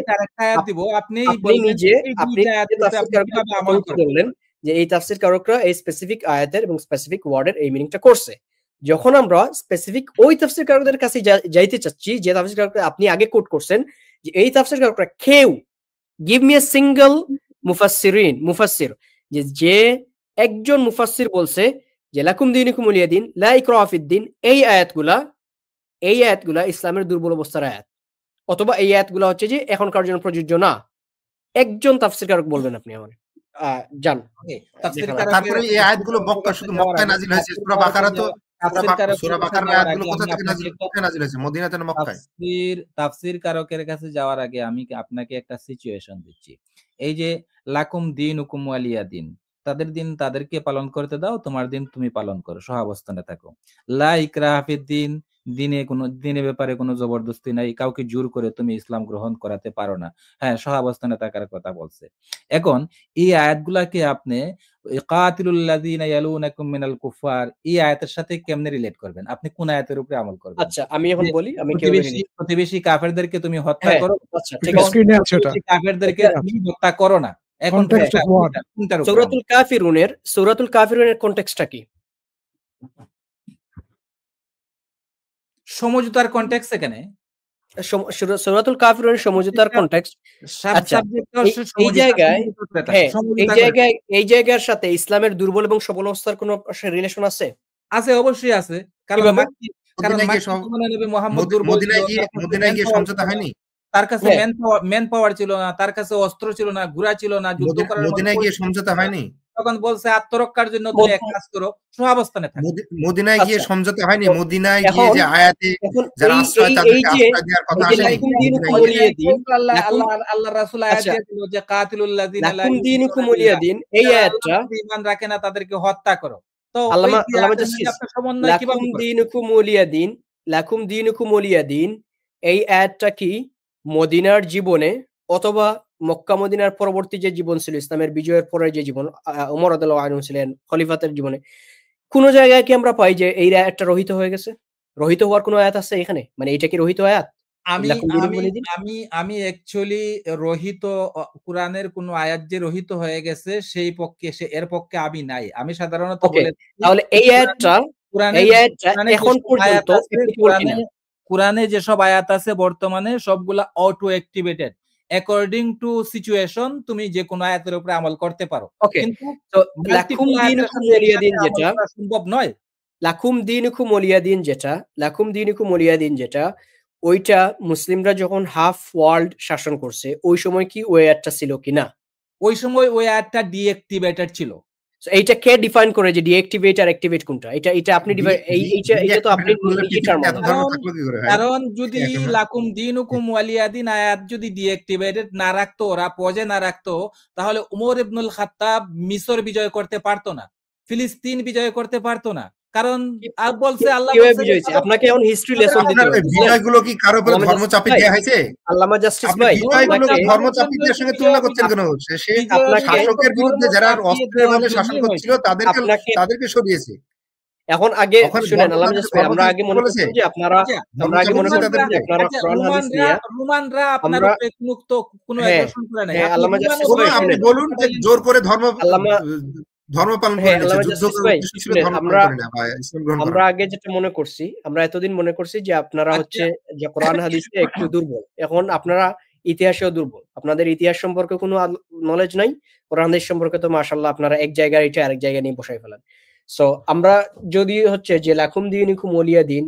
ধরলেন যে এই তাফসীর কারকরা এই স্পেসিফিক আয়াতের এবং স্পেসিফিক ওয়ার্ডের এই মিনিংটা করছে। যখন আমরা স্পেসিফিক ওই তাফসীর কারকদের কাছে যাইতে চাচ্ছি যে তাফসীর কারক আপনি আগে কোট করছেন যে এই তাফসীর কারকরা কেউ গিভ মি আ সিঙ্গেল মুফাসসির যে একজন মুফাসসির বলছে যে লাকুম দীনুকুম ওয়ালিয়া দিন লা ইকরাহা ফিদ্দিন, এই আয়াতগুলা ইসলামের দুর্বল অবস্থার আয়াত, অথবা এই আয়াতগুলা হচ্ছে যে এখনকার জন্য প্রযোজ্য না। একজন তাফসীর কারক বলবেন আপনি আমার জান। তারপরে এই আয়াতগুলো মক্কা শুধু মক্কায় নাজিল হয়েছে, সূরা বাকারা তো সূরা বাকারার আয়াতগুলো কোথা থেকে নাজিল হয়েছে? মদিনাতে না মক্কায়? তাফসীর কারকের কাছে যাওয়ার আগে আমি আপনাকে একটা সিচুয়েশন দিচ্ছি। এই যে লাকুম দীনুকুম ওয়ালিয়া দিন, তাদের দিন তাদেরকে পালন করতে দাও, তোমার দিন তুমি পালন করো, সহাবস্থানে থাকো। লা ইকরাহা ফিদ্দিন, দিনের ব্যাপারে কোনো জবরদস্তি নাই, কাউকে জোর করে তুমি ইসলাম গ্রহণ করাতে পারো না। হ্যাঁ, সহাবস্থানে থাকার কথা বলছে। এখন এই আয়াতগুলাকে আপনি কাতিলুল লাযিনা ইয়ালুনাকুম মিনাল কুফার এই আয়াতের সাথে কেমনে রিলেট করবেন? আপনি কোন আয়াতের উপরে আমল করবেন? আচ্ছা আমি এখন বলি, আমি প্রতিবেশী কাফেরদেরকে তুমি হত্যা করো, আচ্ছা ঠিক আছে, কাফেরদেরকে তুমি হত্যা করো না। এখন সূরাতুল কাফিরুনের কনটেক্সটটা কি? সমঝোতার কনটেক্সট এখানে সূরাতুল কাফিরুনের সমঝোতার কনটেক্সট। আচ্ছা এই জায়গার সাথে ইসলামের দুর্বল এবং সবল অবস্থার কোনো রিলেশন আছে? আছে, অবশ্যই আছে। কারণ মদিনায় গিয়ে সমঝোতা হয়নি, তার কাছে ম্যান পাওয়ার ছিল না, তার কাছে অস্ত্র ছিল না, ঘোড়া ছিল না, যুদ্ধ করার মদিনায় গিয়ে সমঝোতা হয়নি। তখন বলছে আত্মরক্ষার জন্য তুমি এক কাজ করো, সহাবস্থানে থাকো। মদিনায় গিয়ে সমঝোতা হয়নি, মদিনায় গিয়ে যে আয়াতে যারা আশ্রয় তাদেরকে আশ্রয় দেওয়ার কথা আসেনি। আল্লাহ রাসূল আয়াত দিয়েছিল যে কাতিলুল লাযিনা লা দীনুকুম ওয়ালিয়া দিন, এই আয়াতটা ঈমান রাখে না তাদেরকে হত্যা করো। তো লাকুম দীনুকুম ওয়ালিয়া দিন এই আয়াতটা কি মদিনার জীবনে অথবা মক্কা মদিনার পরবর্তী যে জীবন ছিল, ইসলামের বিজয়ের পরের যে জীবন, ওমর রাদিয়াল্লাহু আনহু ছিলেন খলিফাতের জীবনে, কোন জায়গায় কি আমরা পাই যে এই আয়াতটা রহিত হয়ে গেছে? রহিত হওয়ার কোন আয়াত আছে এখানে? মানে এটা কি রহিত আয়াত? আমি অ্যাকচুয়ালি রহিত কোরআনের কোন আয়াত যে রহিত হয়ে গেছে সেই পক্ষে এর পক্ষে আমি নাই। আমি সাধারণত বলে তাহলে এই আয়াতটা এখন পর্যন্ত কোরআনে যেসব আয়াত আছে বর্তমানে সবগুলা auto activated. According to situation তুমি যে কোনো আয়াতের উপরে আমল করতে পারো, কিন্তু লাকুম দীনুকুম ওয়ালিয়া দিন যেটা সম্ভব নয়। লাকুম দীনুকুম ওয়ালিয়া দিন যেটা ওইটা মুসলিমরা যখন হাফ ওয়ার্ল্ড শাসন করছে ওই সময় কি ওই আয়াতটা ছিল কিনা? ওই সময় ওই আয়াতটা ডিঅ্যাক্টিভেটেড ছিল। এইটা কে ডিফাইন করে যে ডিঅ্যাক্টিভেট আর অ্যাক্টিভেট কোনটা? এটা আপনি এইটা তো আপনি কারণ যদি লাকুম দীনুকুম ওয়ালিয়া দিন আয়াত যদি ডিঅ্যাক্টিভেটেড না রাখতো, ওরা পজে না রাখতো, তাহলে উমর ইবনুল খাত্তাব মিশর বিজয় করতে পারতো না, ফিলিস্তিন বিজয় করতে পারতো না। কারণ আর বলছে আল্লাহ বলছে আপনাকে এখন হিস্ট্রি লেসন দিতে হবে। বিষয়গুলো কি কারো উপরে ধর্ম চাপিয়ে দেয়া হয়েছে? আল্লামা জাস্টিস ভাই বিষয়গুলো ধর্ম চাপিয়ে দেওয়ার সঙ্গে তুলনা করছেন কেন? সেই শাসকের বিরুদ্ধে যারা অস্ত্রের বলে শাসন করছিল তাদেরকে সরিয়েছে। এখন আগে শুনেন আল্লামা জাস্টিস ভাই, আমরা আগে মনে করছি যে আপনারা কোরআন হাদিস নিয়ে রোমানরা আপনার উপরে কোনো অ্যাগ্রেশন করে নাই। আল্লামা জাস্টিস ভাই আপনি বলুন যে জোর করে ধর্ম পালন করে আমরা আগে যেটা মনে করছি, আমরা এতদিন মনে করছি যে আপনারা হচ্ছে যে কোরআন হাদিসে একটু দুর্বল, এখন আপনারা ইতিহাসেও দুর্বল, আপনাদের ইতিহাস সম্পর্কে কোনো নলেজ নাই, কোরআন হাদিস সম্পর্কে তো মাশাআল্লাহ আপনারা এক জায়গায় এটা আরেক জায়গায় নিয়ে বসাই ফেলেন। সো আমরা যদি হচ্ছে যে লাকুম দীনুকুম ওয়ালিয়া দিন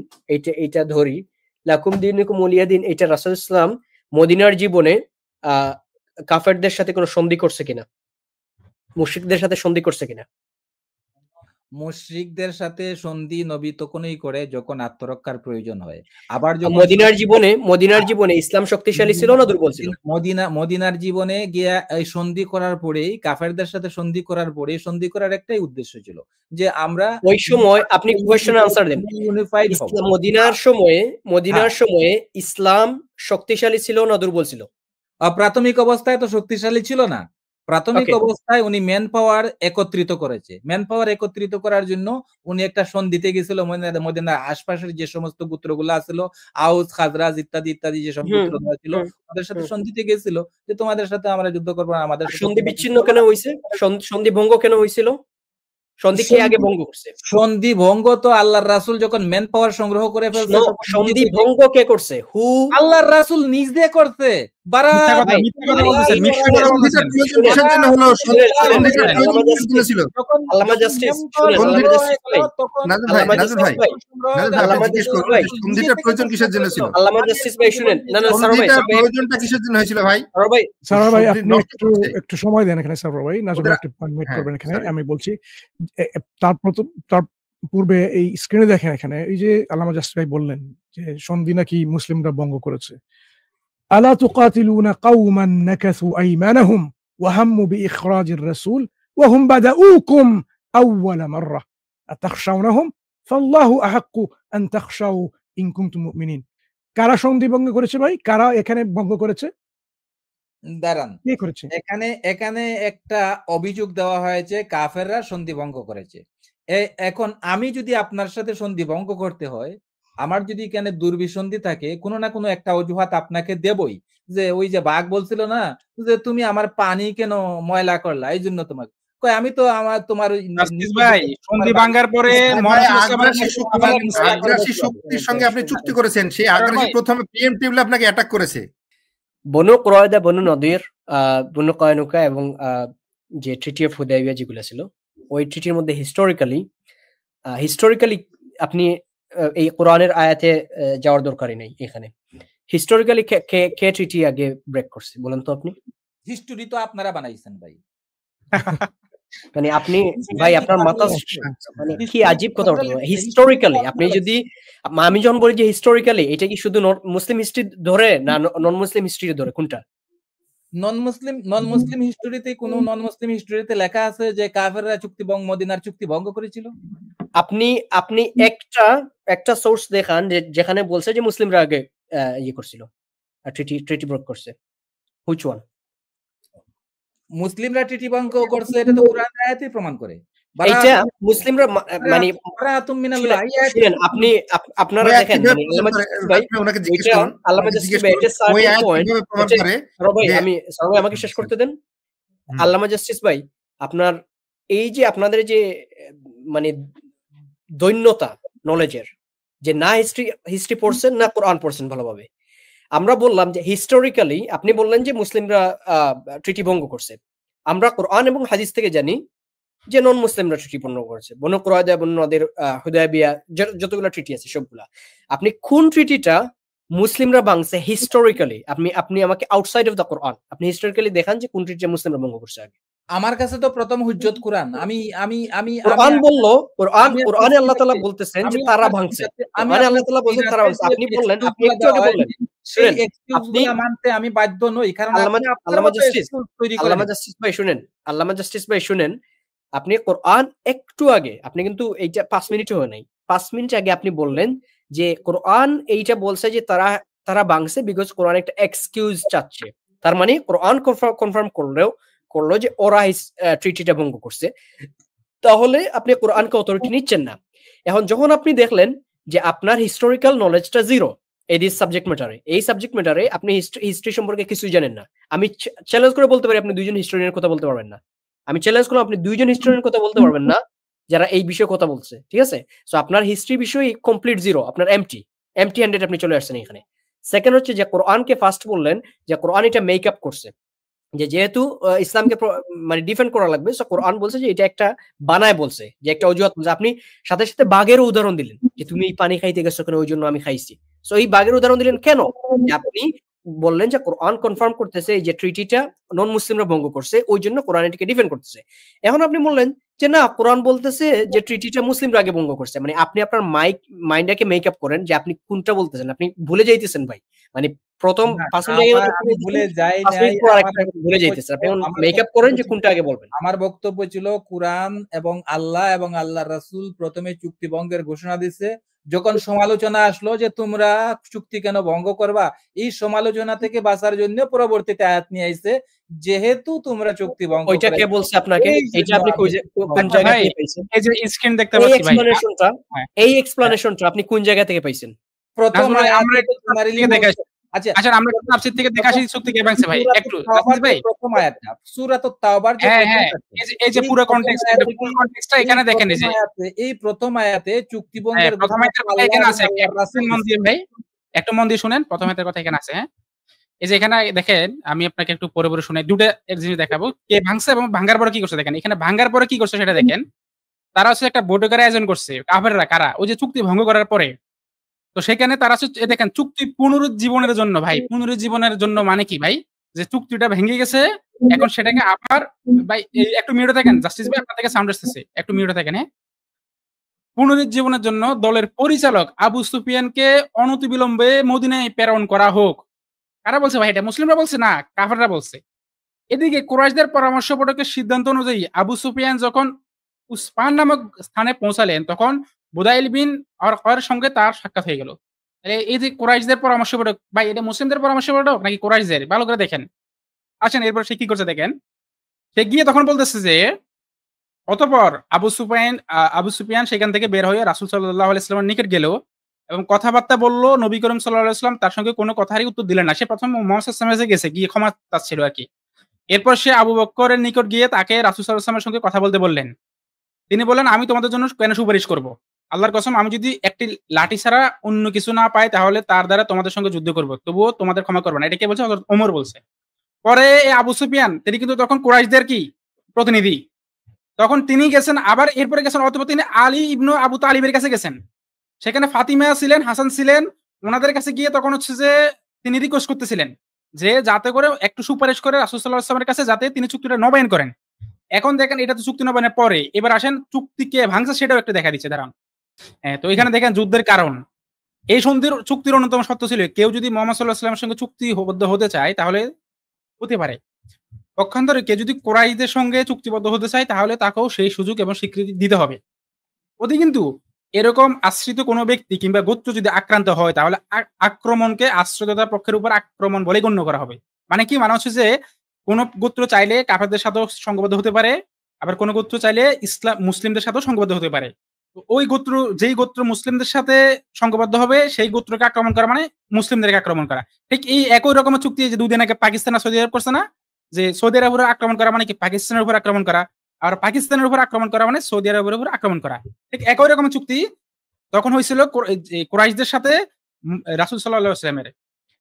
এইটা ধরি, লাকুম দীনুকুম ওয়ালিয়া দিন এটা রাসূল ইসলাম মদিনার জীবনে কাফেরদের সাথে কোনো সন্ধি করছে কিনা, মুশরিকদের সাথে সন্ধি করছে কিনা? মুশরিকদের সাথে সন্ধি নবী তখনই করে যখন আত্মরক্ষার প্রয়োজন হয়। আবার যখন মদিনার জীবনে ইসলাম শক্তিশালী ছিল না দুর্বল ছিল? মদিনার জীবনে গিয়া এই সন্ধি করার পরেই, কাফেরদের সাথে সন্ধি করার পরেই, সন্ধি করার একটাই উদ্দেশ্য ছিল যে আমরা ওই সময়, আপনি কোয়েশ্চেন আনসার দেন, ইউনিফাইড হব। মদিনার সময়ে ইসলাম শক্তিশালী ছিল না দুর্বল ছিল? প্রাথমিক অবস্থায় তো শক্তিশালী ছিল না। প্রাথমিক অবস্থায় উনি ম্যান পাওয়ার একত্রিত করেছে। ম্যান পাওয়ার একত্রিত করার জন্য উনি একটা সন্ধিতে গেছিল। মদিনার আশপাশের যে সমস্ত গোত্রগুলো আছিল, আউস, খাজরাজ ইত্যাদি ইত্যাদি যেসব গোত্রগুলো ছিল, ওদের সাথে সন্ধিতে গেছিল যে তোমাদের সাথে আমরা যুদ্ধ করবো না। আমাদের সন্ধি বিচ্ছিন্ন কেন হয়েছে? সন্ধি ভঙ্গ কেন হয়েছিল? সন্ধি কে আগে ভঙ্গ করছে? সন্ধি ভঙ্গ তো আল্লাহর রাসূল যখন ম্যান পাওয়ার সংগ্রহ করে ফেলছে। সন্ধি ভঙ্গ কে করছে? আল্লাহর রাসূল নিজে করছে। একটু সময় দেন এখানে সারোয়ার ভাই, নাজমুল ভাই একটু পয়েন্ট করবেন এখানে। আমি বলছি তার পূর্বে এই স্ক্রিনে দেখেন, এখানে এই যে আল্লামা জাস্টিস ভাই বললেন যে সন্ধি নাকি মুসলিমরা ভঙ্গ করেছে। আলা তুকাতিলুনা কওমান নাকাসু আইমানাহুম ওয়া হাম্মু বিইখরাজির রাসূল ওয়া হুম বাদাউকুম আউওয়ালা মাররা আতাখশাউনাহুম ফাল্লাহু আহাক্কু আন তাখশাউ ইন কুনতুম মুমিনিন। কারা সন্ধি ভঙ্গ করেছে ভাই? কারা এখানে ভঙ্গ করেছে? দাঁড়ান, এখানে একটা অভিযোগ দেওয়া হয়েছে কাফেররা সন্ধি ভঙ্গ করেছে। এখন আমি যদি আপনার সাথে সন্ধি ভঙ্গ করতে হয়, আমার যদি এখানে দুর্বিসন্ধি থাকে, কোনো না কোনো একটা অজুহাত আপনাকে দেবই। যে ওই যে বাঘ বলছিল না যে তুমি আমার পানি কেন ময়লা করলা, এই জন্য তোমাকে কয় আমি তো তোমার ভাই সন্ধি ভাঙার পরে আগ্রাসী শক্তির সঙ্গে আপনি চুক্তি করেছেন, সেই আগ্রাসী প্রথমে প্রিএমপ্টিভলি আপনাকে অ্যাটাক করেছে। বনু কুরায়দা, বনু নদীর, বনু কায়নুকা এবং যে ট্রিটি অফ হুদাইবিয়া যেগুলো ছিল, ওই ট্রিটির মধ্যে হিস্টোরিক্যালি আপনি এই কোরআনের আয়াতে যাওয়ার দরকারই নেই। এখানে হিস্টোরিক্যালি কে ট্রিটি আগে ব্রেক করছে বলেন তো আপনি? হিস্টোরি তো আপনারা বানাইছেন ভাই। মানে আপনি ভাই আপনার মাথা মানে কি আজীব কথা বলতে। হিস্টোরিক্যালি আপনি যদি, আমি যখন বলি যে হিস্টোরিক্যালি, এটা কি শুধু মুসলিম হিস্ট্রি ধরে না নন মুসলিম হিস্ট্রি ধরে? কোনটা? নন মুসলিম হিস্টোরিতে, কোন নন মুসলিম হিস্টোরিতে লেখা আছে যে কাফেররা চুক্তি ভঙ্গ, মদিনার চুক্তি ভঙ্গ করেছিল? আপনি একটা সোর্স দেখান যেখানে বলছে যে মুসলিমরা আগে ইয়ে করছিল, ট্রিটি ব্রেক করছে। Which one? মুসলিমরা ট্রিটি ভঙ্গ করছে, এটা তো কোরআন আয়াতে প্রমাণ করে। এইটা মুসলিমরা মানে আপনি আপনারা দেখেন, আমাকে শেষ করতে দেন। আল্লামা জাস্টিস ভাই, আপনার এই যে আপনাদের যে মানে দৈন্যতা নলেজের, যে না হিস্ট্রি পড়ছেন না কোরআন পড়ছেন ভালোভাবে। আমরা বললাম যে হিস্টোরিক্যালি, আপনি বললেন যে মুসলিমরা ট্রিটি ভঙ্গ করছে। আমরা কোরআন এবং হাদিস থেকে জানি যে নন মুসলিমরা ট্রিটি ভঙ্গ করেছে। বনু কুরায়দা, বনু নদীর, হুদায়বিয়া, যতগুলো ট্রিটি আছে সবগুলা। আপনি কোন ট্রিটিটা মুসলিমরা ভাঙছে হিস্টোরিক্যালি? আপনি আমাকে আউটসাইড অফ দ্য কোরআন আপনি হিস্টোরিক্যালি দেখান যে কোন ট্রিটিটা মুসলিমরা ভঙ্গ করছে আগে। আমার কাছে তো প্রথম হুজ্জত কোরআন। কোরআন বললো, কোরআনে আল্লাহ তাআলা বলতেছেন যে তারা ভাঙছে। আল্লাহ তাআলা বলছেন তারা ভাঙছে। আপনি বললেন, আপনি একটু আগে বললেন সেই এক্সকিউজগুলো মানতে আমি বাধ্য নই, কারণ আল্লামা জাস্টিস ভাই শুনেন, আপনি কোরআন একটু আগে, আপনি কিন্তু এইটা 5 মিনিটও হয় নাই, 5 মিনিট আগে আপনি বললেন যে কোরআন এইটা বলছে যে তারা ভাঙছে বিকজ কোরআন একটা এক্সকিউজ চাচ্ছে। তার মানে কোরআন কনফার্ম করলো যে ওরা ট্রিটিটা ভঙ্গ করছে, তাহলে আপনি কোরআনকে অথরিটি নিচ্ছেন না। এখন যখন আপনি দেখলেন যে আপনার হিস্টোরিক্যাল নলেজটা জিরো এই সাবজেক্ট ম্যাটারে, আপনি হিস্ট্রি সম্পর্কে কিছুই জানেন না, আমি চ্যালেঞ্জ করে বলতে পারি আপনি দুইজন হিস্টোরিয়ানের কথা বলতে পারবেন না। আমি চ্যালেঞ্জ করলাম আপনি দুইজন হিস্টোরিয়ানের কথা বলতে পারবেন না যারা এই বিষয়ে কথা বলছে, ঠিক আছে? সো আপনার হিস্ট্রি বিষয় কমপ্লিট জিরো, আপনার এমটি হ্যান্ডেড আপনি চলে আসছেন এখানে। সেকেন্ড হচ্ছে যে কোরআনকে ফার্স্ট বললেন যে কোরআন এটা মেক আপ করছে, যে যেহেতু ইসলামকে মানে ডিফেন্ড করা লাগবে, সো কোরআন বলছে যে এটা একটা বানায় বলছে, যে একটা অজুহাত বলছে। আপনি সাথে সাথে বাঘের উদাহরণ দিলেন যে তুমি এই পানি খাইতে গেছো কেন, ওই জন্য আমি খাইছি। সো এই বাঘের উদাহরণ দিলেন কেন? আপনি বললেন যে কোরআন কনফার্ম করতেছে এই যে ট্রিটিটা নন মুসলিমরা ভঙ্গ করছে, ওই জন্য কোরআন এটাকে ডিফেন্ড করতেছে। এখন আপনি বললেন যে না, কোরআন বলতেছে যে ট্রিটিটা মুসলিমরা আগে ভঙ্গ করছে। মানে আপনি আপনার মাইন্ডটাকে মেকআপ করেন যে আপনি কোনটা বলতেছেন, আপনি ভুলে যাইতেছেন ভাই। মানে প্রথম না, 5 মিনিট আগে আমি ভুলে যাই 5 নাই। মিনিট পর আমার আরেকটা ভুলে বক্তব্য যাইতেছেন। আপনি ছিল, এখন আমার মেকআপ বক্তব্য করেন যে ছিল, কোনটা আগে বলবেন। আমার বক্তব্য ছিল কুরআন এবং আল্লাহর রাসূল প্রথমে চুক্তি ভঙ্গের ঘোষণা দিছে। যখন সমালোচনা আসলো যে তোমরা চুক্তি কেন ভঙ্গ করবা, এই সমালোচনা থেকে বাঁচার জন্য পরবর্তীতে আয়াত নিয়ে আইছে, যেহেতু তোমরা চুক্তি ভঙ্গ ওইটা কে করেছো, বলছে আপনাকে? এই এইটা জন্য আপনি আমি কোন ভঙ্গ জায়গা ভাই থেকে পাইছেন? এই যে স্ক্রিন দেখতে এই পাচ্ছি ভাই। এক্সপ্লেনেশনটা হ্যাঁ, এই এক্সপ্লেনেশনটা আপনি কোন জায়গা থেকে পাইছেন? প্রথম নাজমুল ভাই, আমরা আয়াতে একটু তোমার তাফসীর থেকে দেখে আসি। আচ্ছা, আচ্ছা, আমরা একটু তাফসীর থেকে দেখে আসি চুক্তি কে ভাঙছে ভাই। একটু তাওবার নাজমুল ভাই। প্রথম আয়াতটা, সূরাতুত তাওবার যে হ্যাঁ, প্রথম হ্যাঁ, আয়াত, এই যে এই পুরো প্রথম কনটেক্সট, আয়াতে পুরো কি, কনটেক্সটটা এই এখানে দেখেন। এই প্রথম আয়াতে চুক্তি হ্যাঁ, ভঙ্গের প্রথম ঘোষণা আয়াতের কথা আল্লাহ এখানে এবং আছে। আল্লাহর রাসূল মন দিছে। দিয়ে ভাই, একটু মন দিয়ে শুনেন। প্রথম আয়াতের কথা এখানে আছে। হ্যাঁ, এই যে এখানে দেখেন, আমি আপনাকে একটু পরে পরে শুনাই। দুটো এক জিনিস দেখাবো, কে ভাঙছে এবং ভাঙার পরে কি করছে দেখেন। এখানে ভাঙার পরে কি করছে সেটা দেখেন। তারা হচ্ছে একটা বৈঠকের আয়োজন করছে, কাফেররা কারা, ওই যে চুক্তি ভঙ্গ করার পরে। তো সেখানে তারা হচ্ছে দেখেন চুক্তি পুনরুজ্জীবনের জন্য ভাই। পুনরুজ্জীবনের জন্য মানে কি ভাই, যে চুক্তিটা ভেঙে গেছে, এখন সেটাকে আবার ভাই একটু মিউটে থাকেন জাস্টিস ভাই, আপনার থেকে সাউন্ড আসতেছে, একটু মিউটে থাকেন। হ্যাঁ, পুনরুজ্জীবনের জন্য দলের পরিচালক আবু সুফিয়ানকে অনতিবিলম্বে মদিনায় প্রেরণ করা হোক। কারা বলছে ভাই? এটা মুসলিমরা বলছে না, কাফেররা বলছে। এদিকে কুরাইশদের পরামর্শ বৈঠকের সিদ্ধান্ত অনুযায়ী আবু সুফিয়ান যখন উসফান নামক স্থানে পৌঁছালেন, তখন বুদাইল বিন অরকর সঙ্গে তার সাক্ষাৎ হয়ে গেল। তাহলে এই যে কুরাইশদের পরামর্শ বৈঠক, ভাই এটা মুসলিমদের পরামর্শ বৈঠক নাকি কুরাইশদের? ভালো করে দেখেন। আসেন এরপর সে কি করছে দেখেন। সে গিয়ে তখন বলতেছে যে, অতঃপর আবু সুফিয়ান সেখান থেকে বের হয়ে রাসূল সাল্লাল্লাহু আলাইহি ওয়াসাল্লামের নিকট গেল এবং কথাবার্তা বলল। নবী করিম সাল্লাল্লাহু আলাইহি ওয়াসাল্লাম তার সঙ্গে কোনো কথারই উত্তর দিলেন না। সে প্রথম মুহাম্মদ সাল্লাল্লাহু আলাইহি ওয়াসাল্লামের কাছে গেছে, গিয়ে ক্ষমা চাচ্ছিল আরকি। এরপর সে আবু বকরের নিকট গিয়ে তাকে রাসূল সাল্লাল্লাহু আলাইহি ওয়াসাল্লামের সঙ্গে কথা বলতে বললেন। তিনি বললেন, আমি তোমাদের জন্য কেন সুপারিশ করব? আল্লাহর কসম, আমি যদি একটি লাঠি ছাড়া অন্য কিছু না পাই তাহলে তার দ্বারা তোমাদের সঙ্গে যুদ্ধ করব, তবুও তোমাদের ক্ষমা করব না। এটা কে বলছে? হযরত ওমর বলছে। পরে এই আবু সুফিয়ান তিনি কিন্তু তখন কুরাইশদের কি প্রতিনিধি। তখন তিনি গেছেন, আবার এরপরে গেছেন অতঃপর তিনি আলী ইবনে আবু তালিবের কাছে গেছেন। সেখানে ফাতিমা ছিলেন, হাসান ছিলেন। উনাদের কাছে গিয়ে তখন হচ্ছে যে তিনি রিকোয়েস্ট করতেছিলেন যে যাতে করে একটু সুপারিশ করে রাসূল সাল্লাল্লাহু আলাইহি ওয়াসাল্লামের কাছে যাতে তিনি চুক্তিটা নবায়ন করেন। এখন দেখেন এটা তো চুক্তি নবায়নের পরে। এবার আসেন চুক্তি কে ভাঙছে সেটাও একটু দেখা দিচ্ছে, দাঁড়ান। তো এখানে দেখেন যুদ্ধের কারণ। এই সন্ধির চুক্তির অন্যতম শর্ত ছিল কেউ যদি মুহাম্মদ সাল্লাল্লাহু আলাইহি ওয়াসাল্লামের সঙ্গে চুক্তিবদ্ধ হতে চায় তাহলে হতে পারে। পক্ষান্তরে কেউ যদি কুরাইশদের সঙ্গে চুক্তিবদ্ধ হতে চায় তাহলে তাকেও সেই সুযোগ এবং স্বীকৃতি দিতে হবে। ওতে কিন্তু এরকম আশ্রিত কোনো ব্যক্তি কিংবা গোত্র যদি আক্রান্ত হয় তাহলে আক্রমণকে আশ্রিততার পক্ষের উপর আক্রমণ বলে গণ্য করা হবে। মানে কি? মানে হচ্ছে যে কোন গোত্র চাইলে কাফেরদের সাথেও সংঘবদ্ধ হতে পারে, আবার কোন গোত্র চাইলে মুসলিমদের সাথেও সংঘবদ্ধ হতে পারে। তো ওই গোত্র, যেই গোত্র মুসলিমদের সাথে সংঘবদ্ধ হবে সেই গোত্রকে আক্রমণ করা মানে মুসলিমদেরকে আক্রমণ করা। ঠিক এই একই রকমের চুক্তি যে 2 দিন আগে পাকিস্তান আর সৌদি আরব করছে না, যে সৌদি আরবের উপর আক্রমণ করা মানে কি পাকিস্তানের উপর আক্রমণ করা, আর পাকিস্তানের উপর আক্রমণ করা মানে সৌদি আরবের উপর আক্রমণ করা। ঠিক একই রকমের চুক্তি তখন হয়েছিল কুরাইশদের সাথে রাসূল সাল্লাল্লাহু আলাইহি ওয়াসাল্লামের।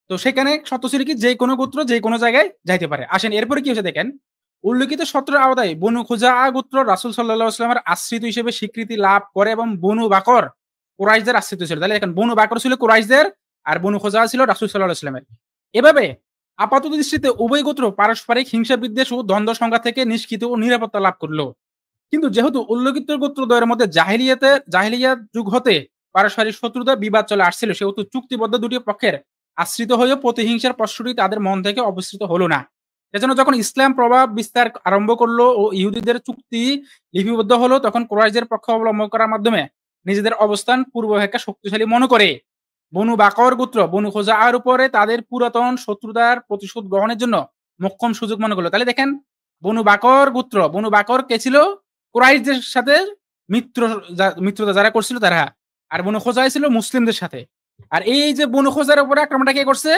তো সেখানে শর্ত ছিল কি যে কোনো গোত্র যে কোনো জায়গায় যাইতে পারে। আসেন এরপরে কি হয়েছে দেখেন। উল্লেখিত শর্তের আওতায় বনু খুজাআ গোত্র রাসূল সাল্লাল্লাহু আলাইহি ওয়াসাল্লামের আশ্রিত হিসেবে স্বীকৃতি লাভ করে এবং বনু বাকর কুরাইশদের আশ্রিত ছিল। তাহলে দেখেন বনু বাকর ছিল কুরাইশদের আর বনু খুজাআ ছিল রাসূল সাল্লাল্লাহু আলাইহি ওয়াসাল্লামের। এভাবে আপাত দৃষ্টিতে উভয় গোত্র পারস্পরিক হিংসা বিদ্বেষ ও দ্বন্দ্ব সংঘাত থেকে নিষ্কৃত ও নিরাপত্তা লাভ করলো। কিন্তু যেহেতু উল্লেখিত গোত্রদ্বয়ের মধ্যে জাহেলিয়াত যুগ হতে পারস্পরিক শত্রুতা বিবাদ চলে আসছিল, সেহেতু চুক্তিবদ্ধ দুটি পক্ষের আশ্রিত হয়ে প্রতিহিংসার প্রশ্নটি তাদের মন থেকে অবস্থিত হলো না। সেজন্য যখন ইসলাম প্রভাব বিস্তার আরম্ভ করলো ও ইহুদিদের চুক্তি লিপিবদ্ধ হলো, তখন কুরাইশদের পক্ষ অবলম্বন করার মাধ্যমে নিজেদের অবস্থান পূর্বাপেক্ষা শক্তিশালী মনে করে বনু বাকর গোত্র বনু খুজাআর উপরে তাদের পুরাতন শত্রুতার প্রতিশোধ গ্রহণের জন্য মোক্ষম সুযোগ মনে করলো। তাহলে দেখেন বনু বাকর কে ছিল? কুরাইশদের সাথে মিত্রতা যারা করছিল তারা, আর বনু খুজাআ ছিল মুসলিমদের সাথে। আর এই যে বনু খুজাআর উপরে আক্রমণটা কে করছে?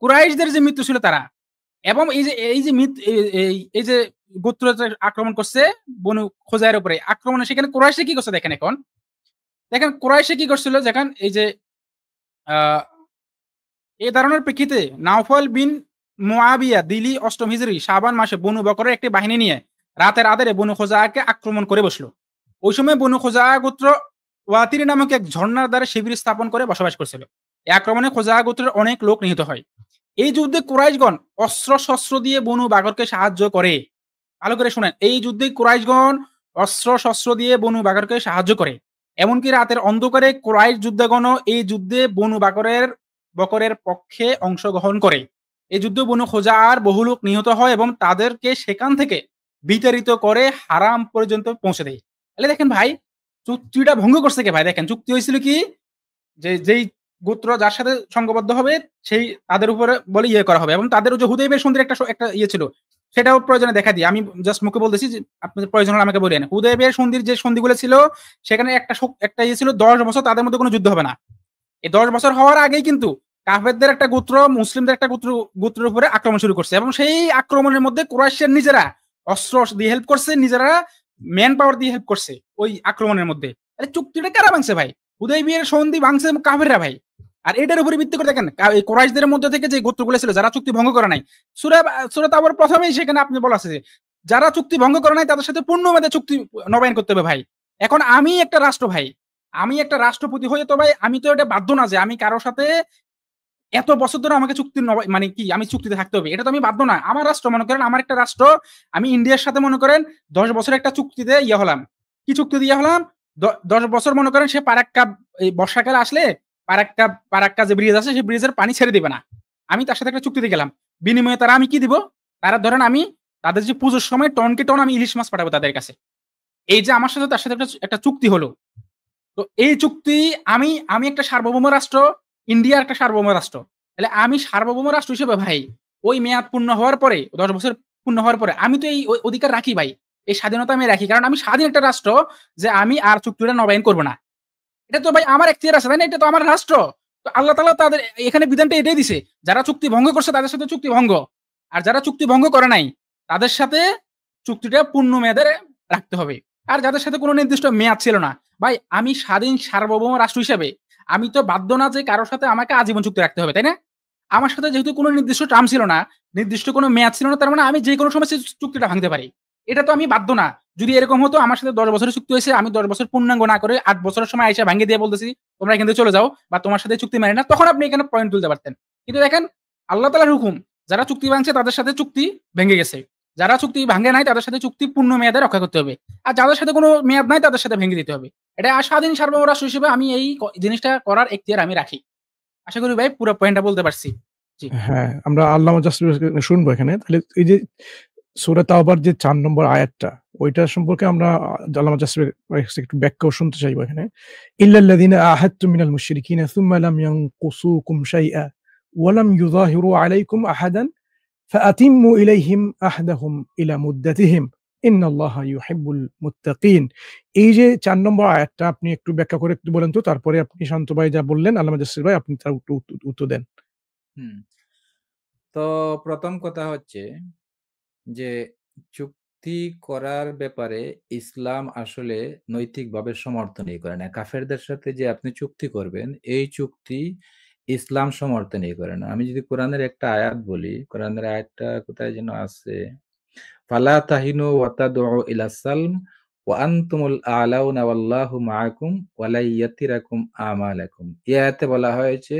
কুরাইশদের যে মিত্র ছিল তারা। এবং এই যে গোত্র আক্রমণ করছে বনু খুজাআর উপরে, আক্রমণে সেখানে কুরাইশে কি করছে দেখেন। এখন দেখেন কুরাইশে কি করছিল, দেখেন এই যে এই ধারণার প্রেক্ষিতে নাওফল বিন মুআবিয়া দিলি 8ম হিজরি শাবান মাসে বনু বকরের একটি বাহিনী নিয়ে রাতের আঁধারে বনু খুজাআকে আক্রমণ করে বসলো। ওই সময় বনু খুজাআ গোত্র ওয়াতির নামক এক ঝর্ণার দ্বারা শিবির স্থাপন করে বসবাস করছিল। এই আক্রমণে খুজাআ গোত্রের অনেক লোক নিহত হয়। এই যুদ্ধে কুরাইশগণ অস্ত্র শস্ত্র দিয়ে বনু বাকরকে সাহায্য করে। ভালো করে শুনেন, এই যুদ্ধে কুরাইশগণ অস্ত্র-শস্ত্র দিয়ে বনু বাকরকে সাহায্য করে। এমনকি রাতের অন্ধকারে কুরাইশ যোদ্ধাগণও এই যুদ্ধে বনু বকরের পক্ষে অংশগ্রহণ করে। এই যুদ্ধে বনু খোজাআর বহু লোক নিহত হয় এবং তাদেরকে সেখান থেকে বিতাড়িত করে হারাম পর্যন্ত পৌঁছে দেয়। তাহলে দেখেন ভাই, চুক্তিটা ভঙ্গ করছে কে ভাই? দেখেন, চুক্তি হয়েছিল কি, যেই গোত্র যার সাথে সংঘবদ্ধ হবে সেই তাদের উপরে বলে ইয়ে করা হবে, এবং তাদের যে হুদাইবিয়ার সন্ধির একটা ইয়ে ছিল, সেটাও প্রয়োজনে দেখা দিই। আমি জাস্ট মুখে বলতেছি, যে আপনাদের প্রয়োজন হলে আমাকে বলেন। হুদাইবিয়ার সন্ধির যে সন্ধিগুলো ছিল, সেখানে একটা ইয়ে ছিল 10 বছর তাদের মধ্যে কোনো যুদ্ধ হবে না। এই 10 বছর হওয়ার আগেই কিন্তু কাফেরদের একটা গোত্র মুসলিমদের একটা গোত্রের উপরে আক্রমণ শুরু করছে, এবং সেই আক্রমণের মধ্যে কুরাইশের নিজেরা অস্ত্র দিয়ে হেল্প করছে, নিজেরা ম্যান পাওয়ার দিয়ে হেল্প করছে ওই আক্রমণের মধ্যে। চুক্তিটা কারা ভাঙছে ভাই? হুদাইবিয়ার সন্ধি ভাঙছে কাফেররা ভাই। আর এটার উপরে ভিত্তি করে দেখেন, এই কুরাইশদের মধ্যে থেকে যে গোত্রগুলো ছিল যারা চুক্তি ভঙ্গ করে নাই, সূরা তাওবার প্রথমেই সেখানে আপনি বলা আছে যে যারা চুক্তি ভঙ্গ করে নাই তাদের সাথে পূর্ণমেয়াদে চুক্তি নবায়ন করতে হবে ভাই। এখন আমি একটা রাষ্ট্র ভাই, আমি একটা রাষ্ট্রপতি হয়ে তো ভাই আমি তো এটা বাধ্য না যে আমি কারোর সাথে এত বছর ধরে আমাকে চুক্তি মানে কি আমি চুক্তিতে থাকতে হবে, এটা তো আমি বাধ্য না। আমার রাষ্ট্র, মনে করেন আমার একটা রাষ্ট্র, আমি ইন্ডিয়ার সাথে মনে করেন 10 বছর একটা চুক্তিতে ইয়ে হলাম। কি চুক্তি দিয়ে হলাম? 10 বছর মনে করেন সে পারাক্কা, এই বর্ষাকালে আসলে পারাক্কা যে ব্রিজ আছে সেই ব্রিজের পানি ছেড়ে দিবে না। আমি তার সাথে একটা চুক্তিতে গেলাম, বিনিময়ে তারা আমি কি দিব? তারা ধরেন আমি তাদের যে পুজোর সময় টনকে টন আমি ইলিশ মাছ পাঠাবো তাদের কাছে। এই যে আমার সাথে তার সাথে একটা চুক্তি হলো, তো এই চুক্তি আমি একটা সার্বভৌম রাষ্ট্র, ইন্ডিয়া একটা সার্বভৌম রাষ্ট্র, তাহলে আমি সার্বভৌম রাষ্ট্র হিসেবে ভাই ওই মেয়াদ পূর্ণ হওয়ার পরে, 10 বছর পূর্ণ হওয়ার পরে আমি তো এই অধিকার রাখি ভাই, এই স্বাধীনতা আমি রাখি, কারণ আমি স্বাধীন একটা রাষ্ট্র, যে আমি আর চুক্তিটা নবায়ন করবো না। এটা তো ভাই আমার এখতিয়ার আছে, তাই না? এটা তো আমার রাষ্ট্র। তো আল্লাহ তাআলা তাদের এখানে বিধানটা এটাই দিছে, যারা চুক্তি ভঙ্গ করছে তাদের সাথে চুক্তি ভঙ্গ, আর যারা চুক্তি ভঙ্গ করে নাই তাদের সাথে চুক্তিটা পূর্ণ মেয়াদে রাখতে হবে। আর যাদের সাথে কোনো নির্দিষ্ট মেয়াদ ছিল না, ভাই আমি স্বাধীন সার্বভৌম রাষ্ট্র হিসেবে আমি তো বাধ্য না যে কারোর সাথে আমাকে আজীবন চুক্তি রাখতে হবে, তাই না? আমার সাথে যেহেতু কোনো নির্দিষ্ট টার্ম ছিল না, নির্দিষ্ট কোনো মেয়াদ ছিল না, তার মানে আমি যে কোনো সময় সেই চুক্তিটা ভাঙতে পারি। এটা তো আমি বাধ্য না। যদি এরকম হতো আমার সাথে 10 বছরের চুক্তি হয়েছে, আমি 10 বছর পূর্ণাঙ্গ না করে 8 বছরের সময় আইসা ভাঙিয়ে দিয়ে বলতেছি তোমরা এখান থেকে চলে যাও, বা তোমার সাথে চুক্তি মানে না, তখন আপনি এখানে পয়েন্ট তুলতে পারতেন। কিন্তু দেখেন, আল্লাহ তাআলার হুকুম, যারা চুক্তি ভাঙছে তাদের সাথে চুক্তি ভেঙে গেছে, যারা চুক্তি ভাঙে নাই তাদের সাথে চুক্তি পূর্ণ মেয়াদে রক্ষা করতে হবে, আর যাদের সাথে কোনো মেয়াদ নাই তাদের সাথে ভেঙে দিতে হবে। এটা স্বাধীন সার্বভৌম রাষ্ট্র হিসেবে আমি এই জিনিসটা করার এখতিয়ার আমি রাখি। আশা করি ভাই পুরো পয়েন্টটা বলতে পারছি। হ্যাঁ, আমরা আল্লামা জাসর শুনবো এখানে। তাহলে এই যে সূরা তাওবার যে 4 নম্বর আয়াতটা, ওইটা সম্পর্কে আমরা আল্লামা জাসর একটু ব্যাখ্যাও শুনতে চাইবো এখানে। ইল্লাল্লাযিনা আহাদতুম মিনাল মুশরিকিনা সুম্মা লাম ইয়ানকুসুকুম শাইআ ওয়া লাম ইউযাহিরু আলাইকুম আহাদান ফাআতিম্মু ইলাইহিম আহদাহুম ইলা মুদ্দাতিহিম ইন্নাল্লাহা ইউহিব্বুল মুত্তাকিন। এই যে 4 নম্বর আয়াতটা আপনি একটু ব্যাখ্যা করে একটু বলেন তো, তারপরে আপনি শান্ত ভাই যা বললেন, আল্লামা জাসর ভাই আপনি তার উত্তর দেন। তো প্রথম কথা হচ্ছে যে চুক্তি করার ব্যাপারে ইসলাম আসলে নৈতিকভাবে সমর্থনই করে না। কাফেরদের সাথে যে আপনি চুক্তি করবেন, এই চুক্তি ইসলাম সমর্থনই করে না। আমি যদি কোরআনের একটা আয়াত বলি, কোরআনের আয়াতটা কোথায় যেন আছে, ফালা তাহিনু ওয়া তাদউ ইলা সালম ওয়া আনতুমুল আ'লাউনা ওয়াল্লাহু মাআকুম ওয়া লা ইয়াতিরাকুম আমালাকুম। এই আয়াতে বলা হয়েছে